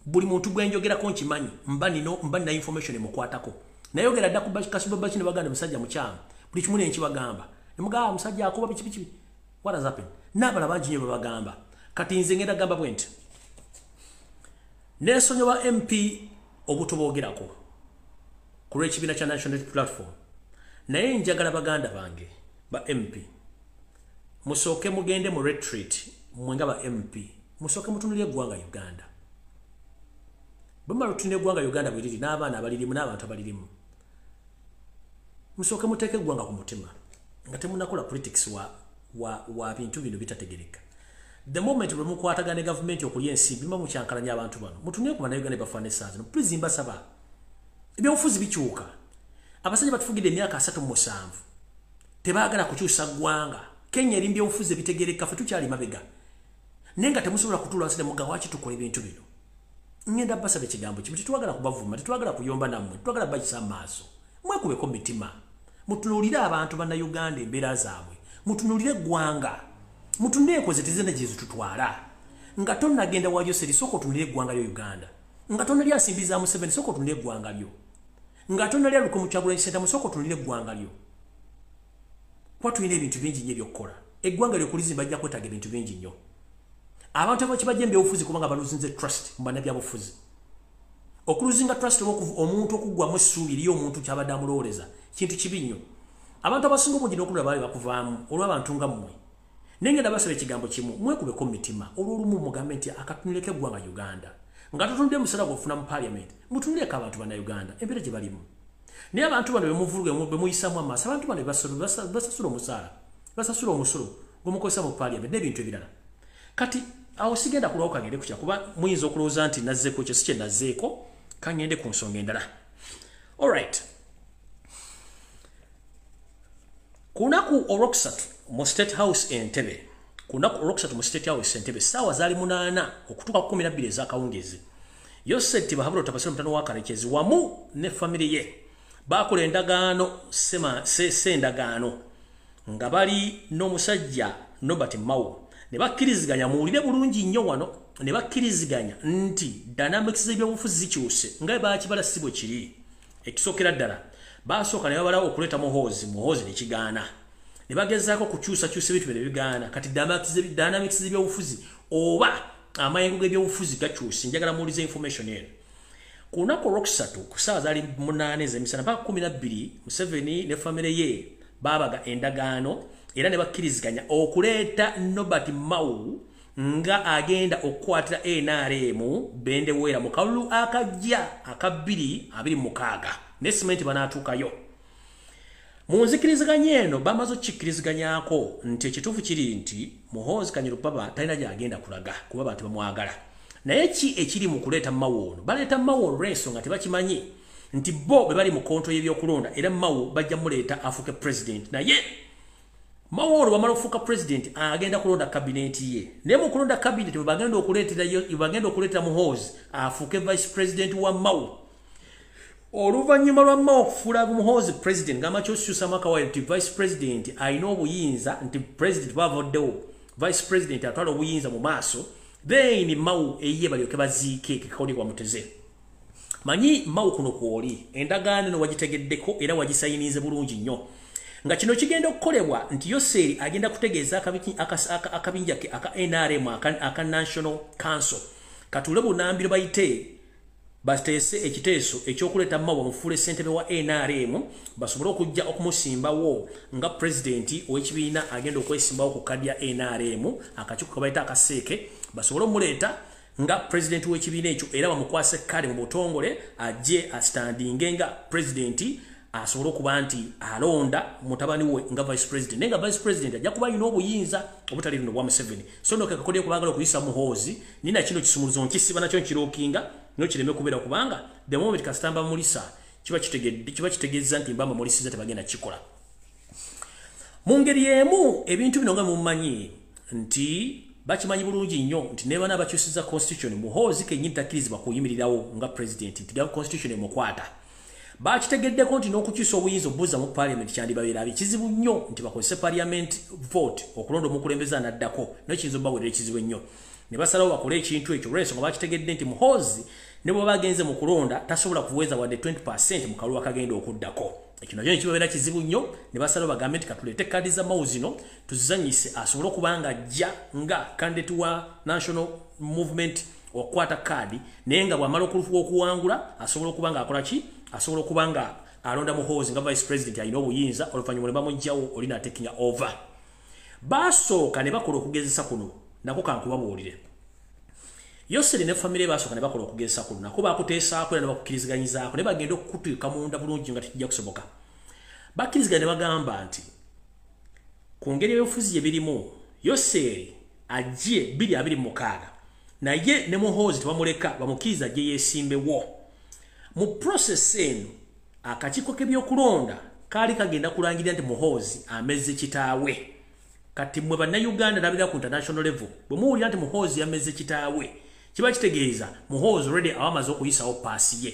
Buli muntu gwe njogerako nkimanyi mba nina information emukwatako. Nayogera dda ku Kaziba Bashir ne baganda musajja mukyamu. Buli kimu ne nkibagamba. Ne mugamba musajja akuba biki. What has happened? N'abala bangi nnyo babagamba. Kati nze ngenda gamba bwe nti. Neesonyiwa MP obuto boogerako ku lw'ekibiina kya National Platform. Naye njagala baganda bange ba MP. Musooke mugende mu retreat mwenga ba MP. Musooke mutunulire eggwanga Uganda. Bamala tutunulire eggwanga Uganda bwe liri n'abaana abalirimu n'abantu abalirimu. Musooke muteeke eggwanga ku mutima. Nga temunakola politics wa bintu bino bitategereka. The moment we mukwatagane government okulya ensimbi mba mukyankalanya abantu bano. Mutunulire ku bannayuganda bafaane saa zino. Please mbasaba. Ebyobufuzi bikyuka. Abasajja batufugidde emyaka 37. Tebaagala kukyusa ggwanga. Kenya eri mbyobufuzi bitegereka ffe tukyali mabega. Nenga temusobola kutuula wansi ne mugawa ki tukola ebintu bino. Ngenda basaba ekigambo kimu tetwagala kubavuma, tetwagala kuyomba nammwe, tetwagala bayisa amaaso. Mwekubeko mitima. Mutunuulire abantu bannayuganda embeera zaabwe. Mutunuulire eggwanga. Mutunulire enkoze tezina gye zitutwala. Nga tonnagenda waayo seri sooka otunulire eggwanga lyo Uganda. Nga tonnalya nsimbi za Museveni sooka otunulire eggwanga lyo. Nga tonnalya Mukunja Amooti Ssentamu sooka otunulire eggwanga lyo. Kuba tulina ebintu bingi nnyo ebyokukola. Eggwanga ly'okulizimba ajja kwetaaga ebintu bingi nnyo. Abantu abakibajja ebyobufuzi kubanga baluzinze trust mu bannabyabufuzi. Okuluzinga trust omuntu okuggwamu essuubi eriyo omuntu kyabadde amulowooleza kintu kibi nnyo. Abantu abasinga obungi n'okulula baali bakuvaamu olw'abantu nga mmwe. Naye ngenda basaba ekigambo kimu mwekubeko mu mitima olw'olumu mugambe nti akatunulireko eggwanga Uganda. Nga tutunudde musala gw'ofuna mu parliament mutunulireko abantu bannayuganda embeera gye balimu. Naye abantu bano bemuvuluga bwe muyisaamu amaaso abantu bano basasula omusaala basasula omusolo gw'omukozesa mu parliament n'ebintu ebirala. Kati awo sigenda kulwawo kagende kukya kuba muyinza okulowooza nti nazzeeko ekyo si kye nazzeeko kangende ku nsonga endala. Alright. Ku lunaku olwokusatu mu State House Entebbe. Ku lunaku olwokusatu mu State House Entebbe ssaawa zaali 8 okutuuka ku 12 ez'akawungeezi. Yoseti Bahabura Otabasire mutano wa Kalekezi wamu ne famire ye bakola endagaano sendagaano nga bali n'omusajja Nobert Mao ne bakkiriziganya muwulire bulungi nnyo wano ne bakkiriziganya nti dynamics z'ebyobufuzi zikyuse nga baakibala si bwe kiri. Ekisookera ddala baasooka ne babalawo okuleeta muhoozi ne kigaana ne bagezaako kukyusakyusa ebintu bino bigaana. Kati dynamics z'ebyobufuzi oba amayengo g'ebyobufuzi gakyuse. Njagala muwulize information eno. Ku lunaku olwokusatu ku ssaawa zaali 8 ez'emisana mpaka 12 Museveni ne famire ye baabaga endagaano era ne bakkiriziganya okuleeta Nobert Mao nga agenda okukwatira NRM Bendewera mu kalulu akajja aka 2026 ne simenti banaatuukayo. Mu nzikiriziganya eno bamaze okukikkiriziganyako nti ekituufu kiri nti Muhoozi Kanyirupaba talina gy'agenda kulaga kuba abantu bamwagala. Naye ki ekiri mu kuleeta Mao ono? Baleeta Mao olw'ensonga tebakimanyi nti bo be bali mu konto y'ebyokulonda era Mao bajja muleeta afuuke president. Naye Mao ono bamala okufuuka president agenda kulonda kabineti ye. Naye mu kulonda kabineti bwe bagenda okuleetera Muhoozi afuuke vice president wa Mao. Oluvannyuma lwa Mao okufuula Muhoozi president ngamba ky'osusa Makawa nti vice president alina obuyinza nti president bavuddewo vice president atwala obuyinza mu maaso then Mao eye balyoke baziike ekikodi kwa muteze manyi Mao kuno kwoli endagaano no wagitegeddeko era wagisayinize bulungi nnyo nga kino kigenda okukolebwa nti Yoseri agenda kutegeeza akabinja aka NRM aka National Council katule bunambiro bayite basteese ekiteeso ekyokuleta Mao mufule ssentebe wa NRM basobole okujja okumusimbawo nga president ow'ekibiina agenda okwesimbawo ku kadi ya NRM akakiiko kabayita akaseeke basobole omuleeta nga president w'ekibiina ekyo era bamukwase kale mu butongole ajje astandinge nga president asobole okuba nti alonda mutabani we nga vice president nenga vice president ajja kuba alina obuyinza obutali luno bwa Museveni so no kakakodye kubagala okuyisa Muhoozi nina kino kisumuluzo nkisiba nakyo nkirokinga no kireme kubeera kubanga the moment kasitamba mulisa kiba kitegeeza nti mbamba mulisiza tebagenda kikola mu ngeri emu ebintu bino nga mumanyi nti bakimanyi bulungi nnyo nti ne bana bakyusiza constitution Muhoozi kenyini takkirizibwa kuyimirirawo nga president nti constitution emukwata bakitegeddeko nti n'okukyusa obuyinza obuzza mu parliament kyandibabeera bikizibu nnyo nti bakozese parliament vote okulonda omukulembeze anaddako n'ekiyinza obaweerera ekizibu ennyo ne basalawo bakole ekintu ekyo olw'ensonga bakitegedde nti Muhoozi ne bwe bagenze mu kulonda tasobola kuweeza wadde 20% mu kalulu akagenda okuddako ekino kyo kibabeera kizibu nnyo ne basalawo bagambe nti katuleete kadi za Mao zino tuzizanyise asobole okuba nga ajja nga candidate wa national movement okwata kadi naye nga bw'amala okuwangula asobola okuba nga akola ki asobola okuba nga alonda Muhoozi nga vice president alina obuyinza oluvannyuma ne bamugjawo olina taking over basooka ne bakola okugezesa kuno nako kankubabuulire Yoseri ne family basooka ne bakola okugezesa kuno nako bakuteesaako era ne bakukkirizganyizaako ne bagenda okukutuuka munda bulungi nga tekijja kusoboka bakkiriziganya ne bagamba nti ku ngeri y'obufuzi gye birimu Yoseri ajje 2026 naye ne Muhoozi tebamuleka bamukkiriza ajje yeesimbewo mu process eno akakiiko k'ebyokulonda kaali kagenda kulangirira nti Muhoozi amezze kitaawe kati mwe bannayuganda nabira ku international level bwe muwulira nti Muhoozi yamezze kitaawe kiba kitegeeza Muhoozi already awamaze okuyisawo paasi ye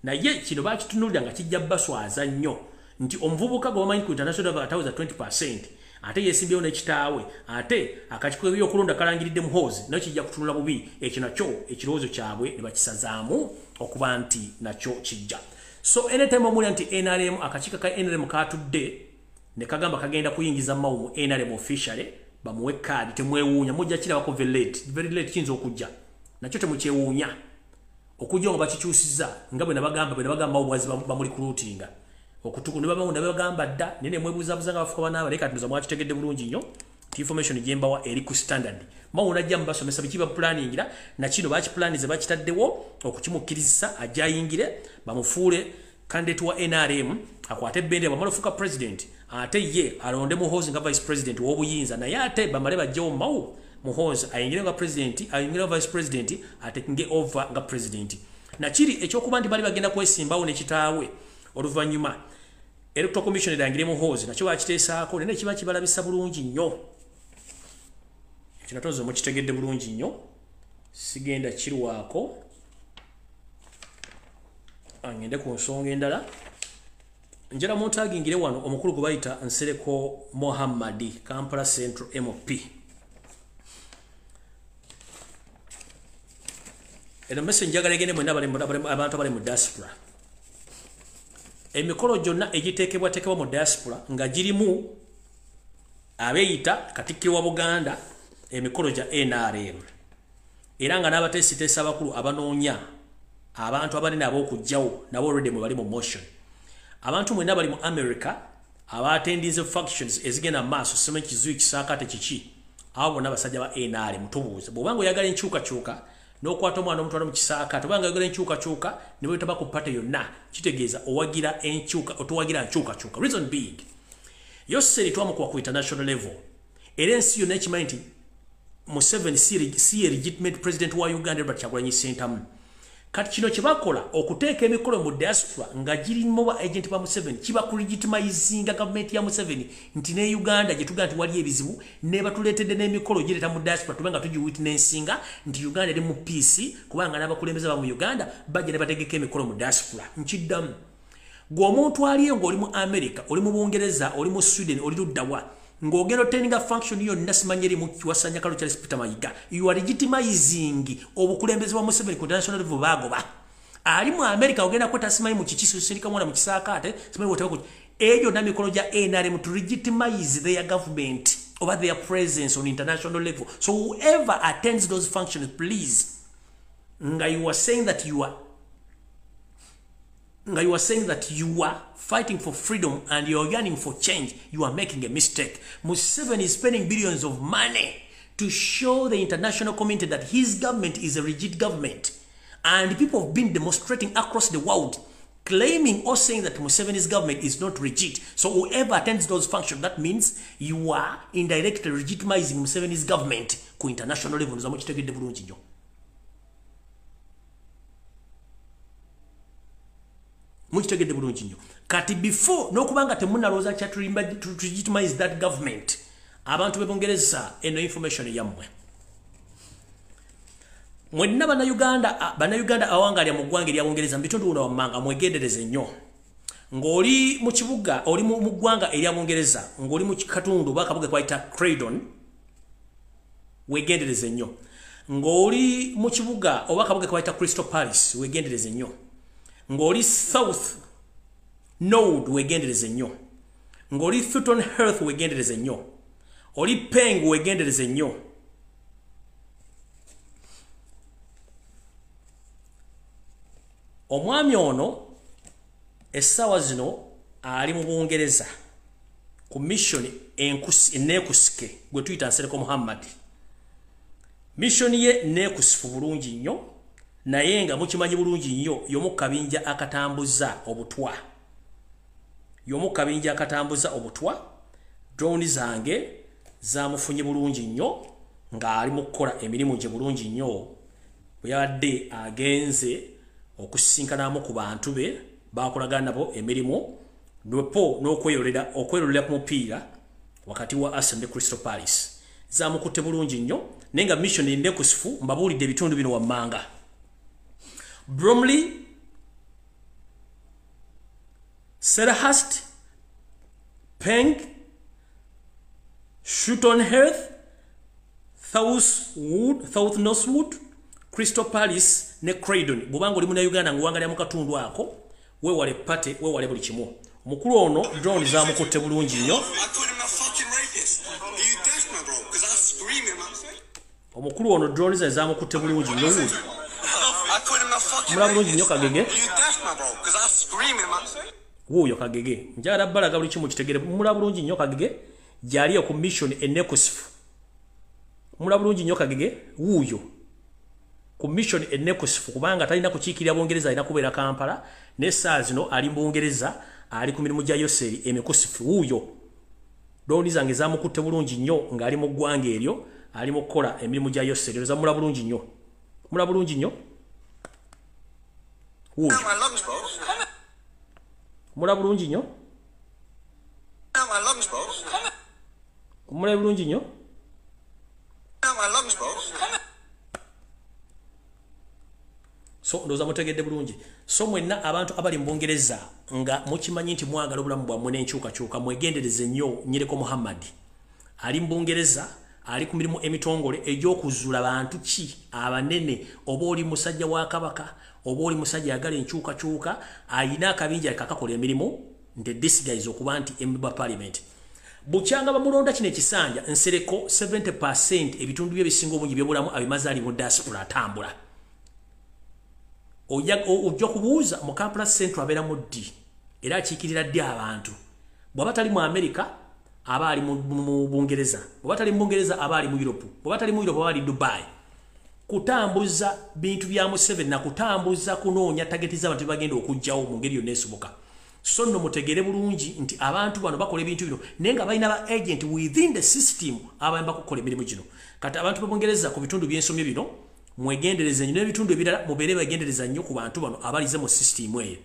naye kino bakitunuulira nga kijja baswaza nnyo nti omuvubuka gwe bamanyi ku international level atawuza 20% ate yeesimbyewo n'ekitaawe ate akakiiko k'ebyokulonda kalangiridde Muhoozi nayo kijja kutunula bubi ekyo nakyo ekirowoozo kyabwe ne bakisazaamu okuba nti nakyo kijja so anytime omuli nti NRM akakiiko ka NRM katudde ne kagamba kagenda kuyingiza Mao mu NRM officially bamuwe kadi temwewuunya mujja kirabako very late kiyinza okujja nakyo temukyewuunya okujja nga bakikyusiza nga bwe nabagamba Mao bwazi bamuli kuluutinga okutuku ne bagamba dda nene mwebuuzabuuza nga bafuka banaaba naye kati ndoza mwakitegedde bulungi nnyo information gyembawa eri ku standard Mao najja mubasomesa biki baplaningira na kino bakipulanize bakitaddewo okukimukkiriza ajja ayingire bamufuule candidate wa NRM akwate bendera bamala ofuuka president ate ye alonde Muhoozi nga vice president w'obuyinza naye ate bamale bajjawo Mao Muhoozi ayingire nga president ayingire nga vice president atekinge over nga president na kiri ekyokuba nti bali bagenda kwesimbawo n'ekitaawe oluvannyuma electoral commission erangire Muhoozi nakyo bakiteesaako naye kiba kibalabisa bulungi nnyo kinatozo mukitegedde bulungi nnyo sigenda kirwako angende ku nsonga endala njala montagingire wano omukulu gwe bayita Nsereko Mohammadi Kampala Central MP eno message njagala egende mwena abantu abali mu diaspora emikolo gyonna egiteekebwa mu diaspora nga girimu abeeyita Katikkiro wa Buganda emikolo gya NRM era nga n'abateesiteesa abakulu abanoonya abantu abanene ab'okujjawo nabo already mwe bali mu motion abantu mwena bali mu America abatendize factions ezigenda maaso sema kizuyi kisaakate kiki abo bonna basajja ba NRM tubuuze bw'obanga oyagala enkyukakyuka n'okwata omwana omutwala mu kisaakate obanga oyagala enkyukakyuka ne bwe tabako pate yonna kitegeeza owagira enkyuka otuwagira nkyukakyuka reason being Yoseri twamukuba ku international level era ensi yonna ekimanyi nti Museveni si legitimate president wa Uganda Robert Kyagulanyi Ssentamu kati kino kyebakola okuteeka emikolo mu diaspora nga girimu ba agent ba Museveni kiba ku legitimizinga government ya Museveni nti ne Uganda gye tugaa nti wali ebizibu ne batuleetedde n'emikolo gireeta mu diaspora tubenga tugi witnessinga nti Uganda eri mu peace kubanga n'abakulembeze ba mu Uganda bajja ne bategeka emikolo mu diaspora nkiddamu gwe omuntu aliyo ng'oli mu America oli mu Bungereza oli mu Sweden oli luddawa ng'ogenda oteninga function yonna simanyi eri mu kiwasanya kalo Charles Peter Mayiga you are legitimizing obukulembeze bwa Museveni ku international level bagoba ali mu America ogenda kweta simanyi mu kikiso sirika mwana mu kisaakaate simanyi wotewa ku ejo na mikolo gya NRM to legitimize their government over their presence on international level so whoever attends those functions please nga you are saying that you are fighting for freedom and you're yearning for change, you are making a mistake. Museveni is spending billions of money to show the international community that his government is a rigid government. And people have been demonstrating across the world, claiming or saying that Museveni's government is not rigid. So whoever attends those functions, that means you are indirectly legitimizing Museveni's government ku international level. Mukitegedde bulungi nnyo kati before n'okubanga temunalooza kya to legitimize that government abantu bebongereza eno information yammwe mwenna bannayuganda awangalya mu ggwanga eryabongereza mu bitundu bino wammanga mwegendereze nnyo ng'oli mu kibuga oli mu ggwanga eryabongereza ng'oli mu katundu bakabuga kwayita Croydon wegendereze nnyo ng'oli mu kibuga oba kabuga kwayita Crystal Palace wegendereze nnyo ngoli South Node wegendereze nnyo ngoli Fulton Heath wegendereze nnyo oli Peng wegendereze nnyo omwami ono essaawa zino ali mu Bungereza ku mission eneekusike gwe tuyita Nsereko Muhammad mission ye neekusifu bulungi nnyo naye nga mukimanyi bulungi nnyo y'omu kabinja akatambuza obutwa drone zange zamufunye bulungi nnyo ng'ali mu kukola emirimu gye bulungi nnyo bwe yabadde agenze okusisinkanamu ku bantu be bakolagana nabo emirimu n'okweyolera ku mupiira wakati wa Arsenal ne Crystal Palace zamukutte bulungi nnyo naye nga mission endekusifu mbabuulidde ebitundu bino wammanga Bromley, Selhurst, Peng, Shooton Heath, South Northwood, Crystal Palace ne Croydon. Bubanga oli muna Uganda nguwangalya mu katundu ako weewale pate weewale buli kimu. Omukulu ono drone zaamukutte bulungi nnyo. Omukulu ono drone zaamukutte bulungi nnyo. Mulabulungi nnyo Kagege wuuyo Kagege njagala balaga buli kimu kitegere mulabulungi nnyo Kagege gyaliyo ku mission enekusifu mulabulungi nnyo Kagege wuuyo ku mission enekusifu kubanga talina kukiikirira Bungereza alina kubeera Kampala n'essaawa zino ali mu Bungereza ali ku mirimu gya Yoseri emikusifu wuuyo doni zange zaamukutte bulungi nnyo ng'ali mu ggwanga eryo ali mu kukola emirimu gya Yoseri za mulabulungi nnyo mulabulungi nnyo mulabulungi nnyo so ndoza mutegedde bulungi so mwenna abantu abali mu Bungereza nga mukimanyi nti mwagala obulamu bwammwe n'enkyukakyuka mwegendereze nnyo Nsereko Muhammad ali mu Bungereza ali ku mirimu emitongole egy'okuzuula bantu ki abanene oba oli musajja wa Kabaka oba oli musajja yagala enkyukakyuka ayina akabinja kakakola emirimu nte disguise okuba nti member parliament bukyanga bamulonda kino ekisanja Nsereko 70% ebitundu bye bisinga obungi byobulamu abimaze ali mu diaspora atambula ojja kubuuza mu Kampala Central abeera mu ddi era akiikirira ddi abantu bw'aba tali mu America aba ali mu Bungereza bw'aba tali mu Bungereza aba ali mu Europe bw'aba tali mu Europe aba ali Dubai kutambuza bintu bya Museveni na kutambuza kunoonya tageti z'abantu bagenda okujjawo mu ngeri yonna esoboka so nno mutegere bulungi nti abantu bano bakola ebintu bino naye nga balina ba agent within the system abayamba kukola emirimu gino kati abantu b'Obungereza ku bitundu by'ensomyo bino mwegendereze nnyo ebitundu ebirala mubeere bagendereza nnyo ku bantu bano abalize mu system eyo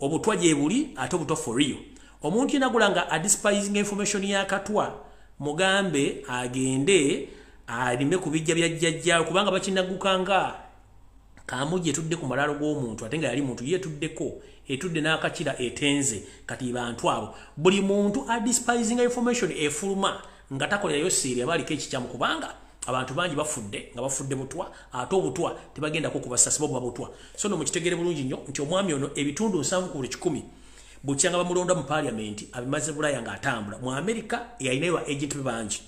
obutwa gye buli ate obutwa for real omuntu yenagula nga adispising information yakatwa mugambe agende alime ku bijja bya jjajja kubanga bakinagukanga kamuje tudde ku malalo g'omuntu ate nga yali muntu yetuddeko etudde n'akakira etenze kati bantu abo buli muntu adispising information efuluma nga takolerayo seeri abaliko ekikyamu kubanga abantu bangi bafudde nga bafudde butwa ate obutwa tebagendako kubasasiba obuba butwa so no mukitegere bulungi nnyo nti omwami ono ebitundu 7 bukyanga bamulonda mu parliament abimaze bulaya nga atambula mu America yalinayo agent bangi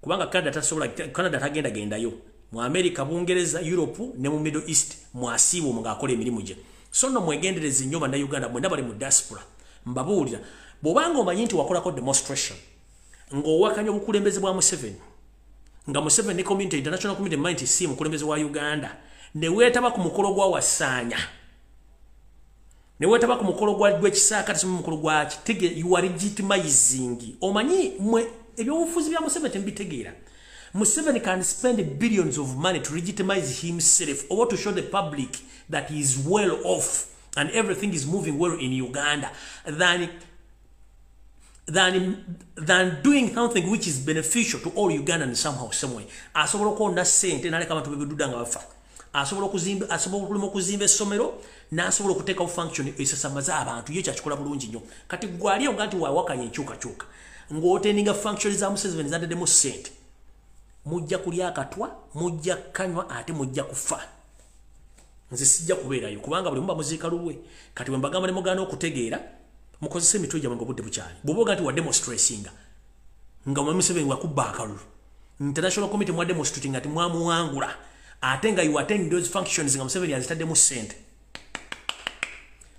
kubanga Canada tagenda gendayo mu America Bungereza Europe ne mu Middle East mwasibo nga akola emirimu gye so no mwegendereze nnyo banda Uganda mwenda bali mu diaspora mbabuulira bobanga omanyi nti wakolako demonstration ng'owakanya obukulembeze bwa Museveni nga Museveni community international community mind si mukulembeze wa Uganda ne wetaba ku mukolo gwa wasanya ne wetaba ku mukolo gwa Gwekisaaka tisimu mukolo gwa kitege you are legitimizing omanyi mwe ebyobufuzi bya Museveni tembitegeera Museveni can spend billions of money to legitimize himself or to show the public that he is well off and everything is moving well in Uganda than doing something which is beneficial to all Ugandans somehow, some way. Asobola okuwonda ssente n'aleka abantu bebeduda nga bafa. Asobola okuzimba essomero n'asobola okuteekawo function esasamaza abantu ye kyakikola bulungi nnyo. Kati gwali oga nti wawakanya enkyukakyuka ng'otendinga function za Museveni zandeddemu ssente. Mujja kulya akatwa, mujja kanywa ate mujja kufa. Nze sijja kubeerayo kubanga buli muba muziika lulwe. Kati bwe mbagamba ne mugaana okutegeera mukozese emitwe gyamwe ng'obudde bukyali bw'oba nti wa demonstratinga nga omwami Museveni wakubba akalulu international committee mwa demonstrating ati mwamuwangula ate nga you attend those functions nga Museveni azitaddemu ssente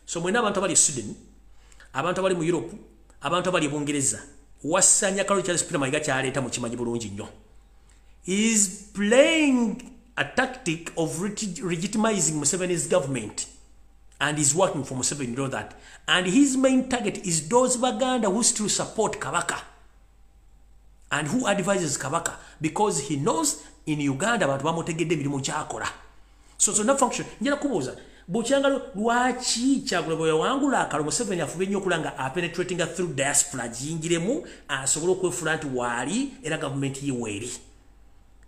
so mwena abantu abali Sweden abantu abali mu Europe abantu abali Bungereza wasanya Carol Charles Peter Mayiga kyaleeta mu kimanyi bulungi nnyo is playing a tactic of legitimizing Museveni's government. And he's working for Museveni, you know that. And his main target is those Baganda who still support Kabaka. And who advises Kabaka. Because he knows in Uganda abantu bamutegedde emirimu gy'akola. So no function. Njala kubuuza. Bukyanga lwaki Kyagulanyi bwe yawangula akalo Museveni afube nnyo okulanga penetrating through diaspora giyingiremu asobola okwefula nti waali era gavumenti ye weeri.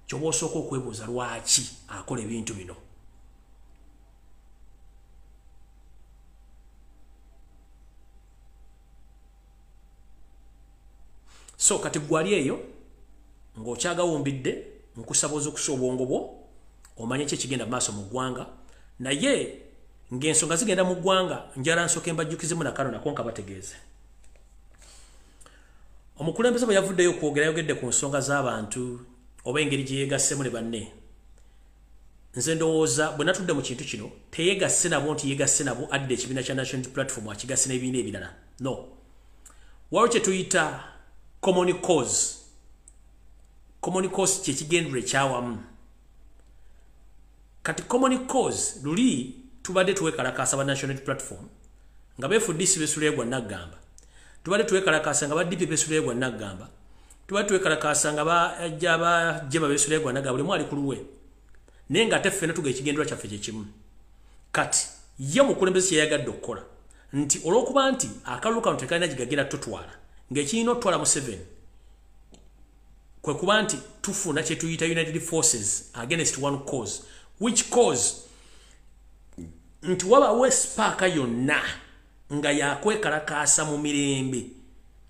Ky'oba osooka okwebuuza lwaki akola ebintu bino. So kati gwali eyo ng'okyaga wumbidde nkusaboza okusa obwongo bwo omanye kye kigenda maaso mu ggwanga naye ng'ensonga zigenda mu ggwanga njala nsooke mbajjukizemu na kano nako nkabategeeze. Omukulembeze bwe yavuddeyo okwogera yogedde ku nsonga z'abantu oba engeri gye yeegassemu ne banne. Nze ndowooza bwe natudde mu kintu kino teyeegasse nabo nti yeegasse nabo addde ekibiina kya National Platform akigasse n'ebibiina ebirala. No. Waliwo kye tuyita common cause. Common cause kye kigendere kyawamu. Kati common cause luli tubadde tuwekalakaasa ba National Platform nga beefuddisi besuleegwa Nagamba. Tubadde tuwekalakaasa nga ba DP besuleegwa Nagamba. Tubadde tuwekalakaasa nga bajja besuleegwa Nagamba buli mwali ku luwe. Naye nga ate ffenna tuga ekigendera kyaffe kye kimu. Kati ye mukulembeze kye yayagadde okukola nti olw'okuba nti akalulu kano tekalina gigagenda tutwala ng'ekirina otwala Museveni kwe kuba nti tufuna kye tuyita United Forces against one cause. Which cause? Nti wabawo spaaka yonna nga yakwekalakaasa mu mirembe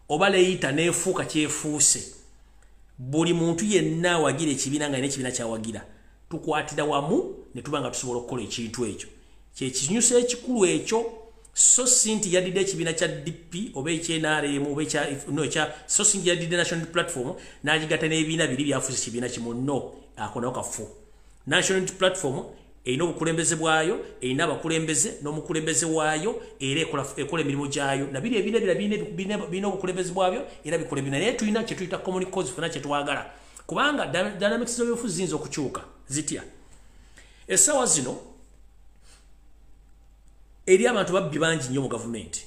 oba leeyita n'efuuka kyefuuse buli muntu yenna wagira ekibiina nga alina ekibiina kyawagira tukwatira wamu ne tuba nga tusobola okukola ekintu ekyo. Kye kinyusa ekikulu ekyo so sinti yadide ekibiina kya DP oba ekyenRM oba ekya so sinti yadide National Platform n'agigatta n'ebibiina biri byafuuse ekibiina kimu no akonawo kafu. National Platform erina obukulembeze bwayo erina abakulembeze n'omukulembeze waayo era ekola emirimu gyayo nabiri ebibiina birina obukulembeze bwabyo era bikola ebina naye tulina kye tuyita common cause fena kye twagala kubanga dynamics z'ebyobufuzi ziyinza okukyuka zitya. Essaawa zino eri abantu babbi bangi nnyo mu gavumenti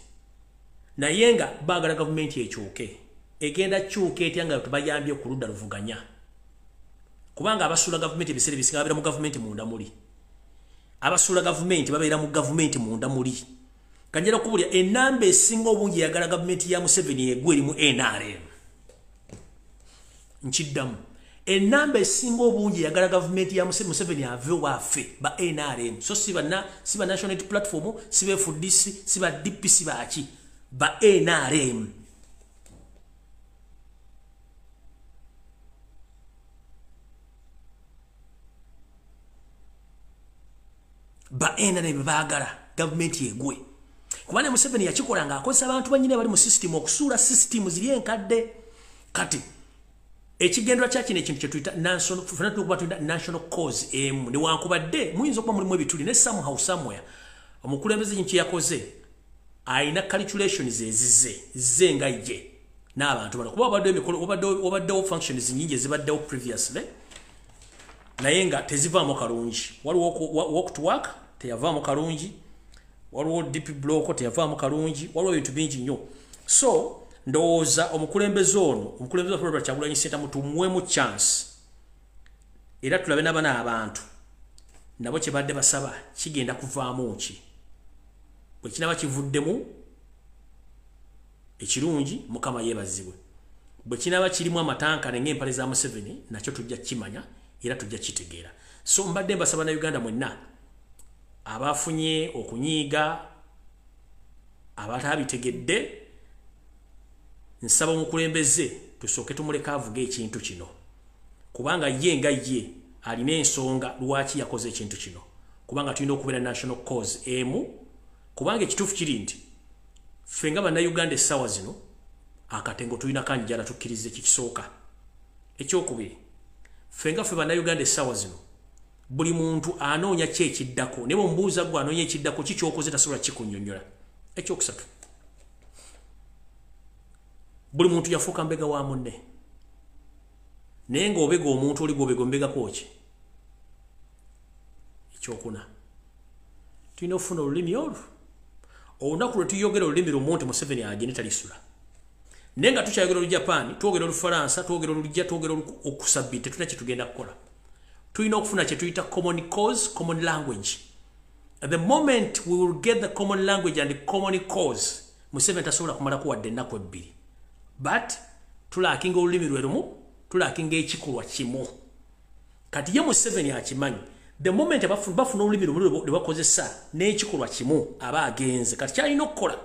naye nga baagala gavumenti ekyuke egenda kyuka etya nga tubayambye ku ludda luvuganya kubanga abasula government ebiseera bisinga babeera mu government munda muli abasula government babeera mu government munda muli kanjera okubulya enamba esinga obungi yagala government ya Museveni egwe eri mu NRM nchiddamu enamba esinga obungi yagala government ya Museveni ave wafe ba NRM so siba national unity platform siba FDC siba DP siba aki ba NRM ba NRM bagala government yegwe kubana Museveni yakikola nga akozesa abantu banyine bali mu system okusula system ziri enkadde kati ekigendwa kyaki ne kintu kye tuyita national cause ne wankubadde muyinza okuba mulimu ebituli ne somehow somewhere omukulembeze kintu yakoze aina calculations ezize nga ye n'abantu bano kuba obaddewo functions nyingi ezibaddewo previously naye nga tezivaamu kalungi waliwo walk to work teyavaamu kalungi waliwo DP block teyavaamu kalungi waliwo ebintu bingi nnyo so ndowooza omukulembeze wa Kyagulanyi Ssentamu tumuwemu chance era tulabe n'abana abantu nabo kye badde basaba kigenda kuvaamu ki bwe kinaba kivuddemu ekirungi mukama yeebazibwe bwe kinaba kirimu amatankane ng'empale za Museveni nakyo tujja kimanya era tujja kitegeera so mbadde mbasaba na Uganda mwenna abafunye okunyiiga abatabitegedde nsaba omukulembeze tusooke tumuleka avuga ekintu kino kubanga ye nga ye alina ensonga lwaki yakoze ekintu kino kubanga tulina okubeera national cause emu kubanga ekituufu kiri nti ffe nga bannayuganda essaawa zino akatengo tulina kanjala tukkirize kikisooka ekyokubiri ffe nga ffe bannayuganda essaawa zino buli muntu anoonya ki ekiddako ne bwemubuuza gwe anoonya ekiddako kikyokoze tasobola kikunnyonnyola ekyokusatu buli muntu yafuuka mbega wa munne naye ng'obega omuntu oli gw'obega mbegako ki ekyokuna tulina okufuna olulimi olwo olunaku lwe tuyogera olulimi lumu nti Museveni agende talisula naye nga tukyayogera Olujapani twogera Olufalansa twogera Olujja twogera okusabbi tetulina kye tugenda kukola tulina okufuna kye tuyita common cause common language at the moment we will get the common language and the common cause Museveni tasobola kumalako wadde ennaku ebbiri but tulakinga olulimi lwe lumu tulakinga ekikolwa kimu kati ye Museveni akimanyi the moment bafuna olulimi lumu lwe bakozesa n'ekikolwa kimu aba agenze kati kyalina okukola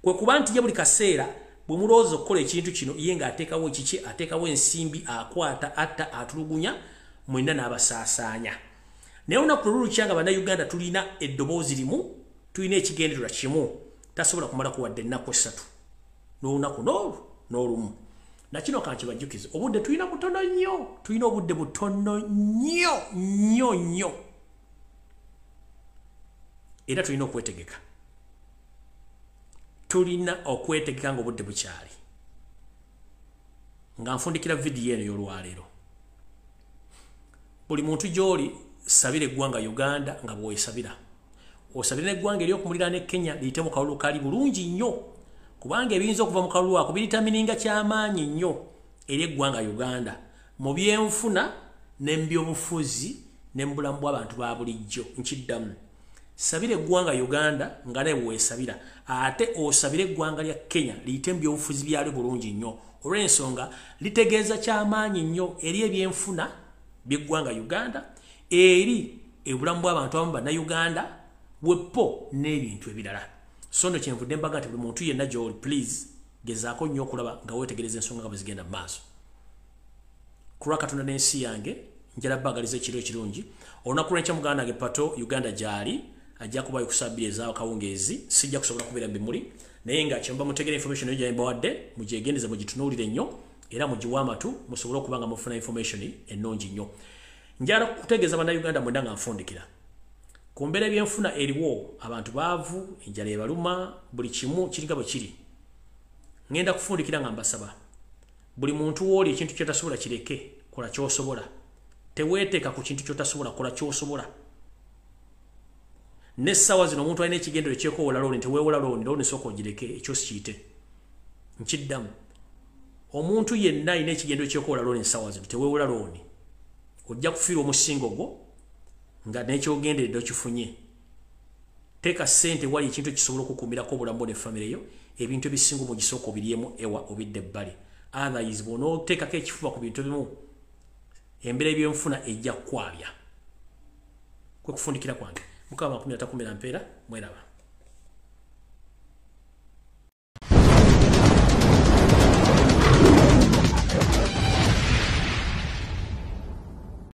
kwe kuba nti ye buli kaseera bwe mulowooza okukola ekintu kino ye ng'ateekawo kiki ateekawo ensimbi akwata atta atulugunya mwenna n'abasaasaanya naye olunaku lulukyanga bannayuganda tulina eddoboozi limu tulina ekigendererwa kimu tasobola kumalako wadde ennaku esatu n'olunaku n'olumu nakino kankibajjukize obudde tulina butono nnyo tulina obudde butono nnyo era tulina okwetegeka nga obudde bukyali nga nfundikira vidiyo eno y'olwaleero buli muntu gy'oli sabira eggwanga Uganda nga bw'oyesabira osabira n'eggwanga ery'okumulira ne Kenya liyite mu kalulu kali bulungi nnyo kubanga ebiyinza okuva mu kalulu ako biritamininga ky'amaanyi nnyo eri eggwanga Uganda mu byenfuna ne mu byobufuzi ne mu bulamu bw'abantu ba bulijjo nkiddamu sabira eggwanga Uganda nga naye bw'oyesabira ate osabira eggwanga lya Kenya liyite mu byobufuzi byalyo bulungi nnyo olw'ensonga litegeeza ky'amaanyi nnyo eri ebyenfuna by'eggwanga Uganda eri ebulamu bw'abantu abamu bannayuganda bweppo n'ebintu ebirala so nno kyenvudde mbaga nti buli muntu yenna gy'oli please gezaako nnyo okulaba nga weetegereza ensonga nga bwe zigenda mu maaso kulwa Katonda n'ensi yange njala bbagaliza ekiro ekirungi olunaku lw'enkya muganda nange Pato Uganda gy'ali ajja kubayo kusabbira ezaawo kawungeezi sijja kusobola kubeera mbimuli naye nga kyemba mutegera information eyo gyembawadde mugyegendeze mugitunuulire nnyo era mugiwa amatu musobole okuba nga mufuna information ennungi nnyo njala kutegeeza bannayuganda mwenda nga nfundikira ku mbeera ebyenfuna eriwo abantu baavu enjala ebaluma buli kimu kiringa bwe kiri ngenda kufundikira nga mbasaba buli muntu wooli ekintu kyotasobola kireke kola kyosobola teweeteeka ku kintu kyotasobola kola kyosobola n'essaawa zino omuntu alina ekigendero ekyekoowola looni teweewola looni sooka ogireke ekyo sikiyite nkiddamu omuntu yenna alina ekigendero ekyekoowola looni essaawa zino teweewola looni ojja kufiirwa omusingo gwo nga n'ekyogenderedde okifunye. Teeka ssente wali ekintu kisobola okukuumirako obulamu ne famire yo, ebintu ebisinga mu gisooka obiryemu ewa obidde ebbali. Otherwise bw'onooteekako ekifuba ku bintu bimu, embeera y'ebyenfuna ejja kwabya. Kwe kufundikira kwange. Mukama 13 mpeera mweraba.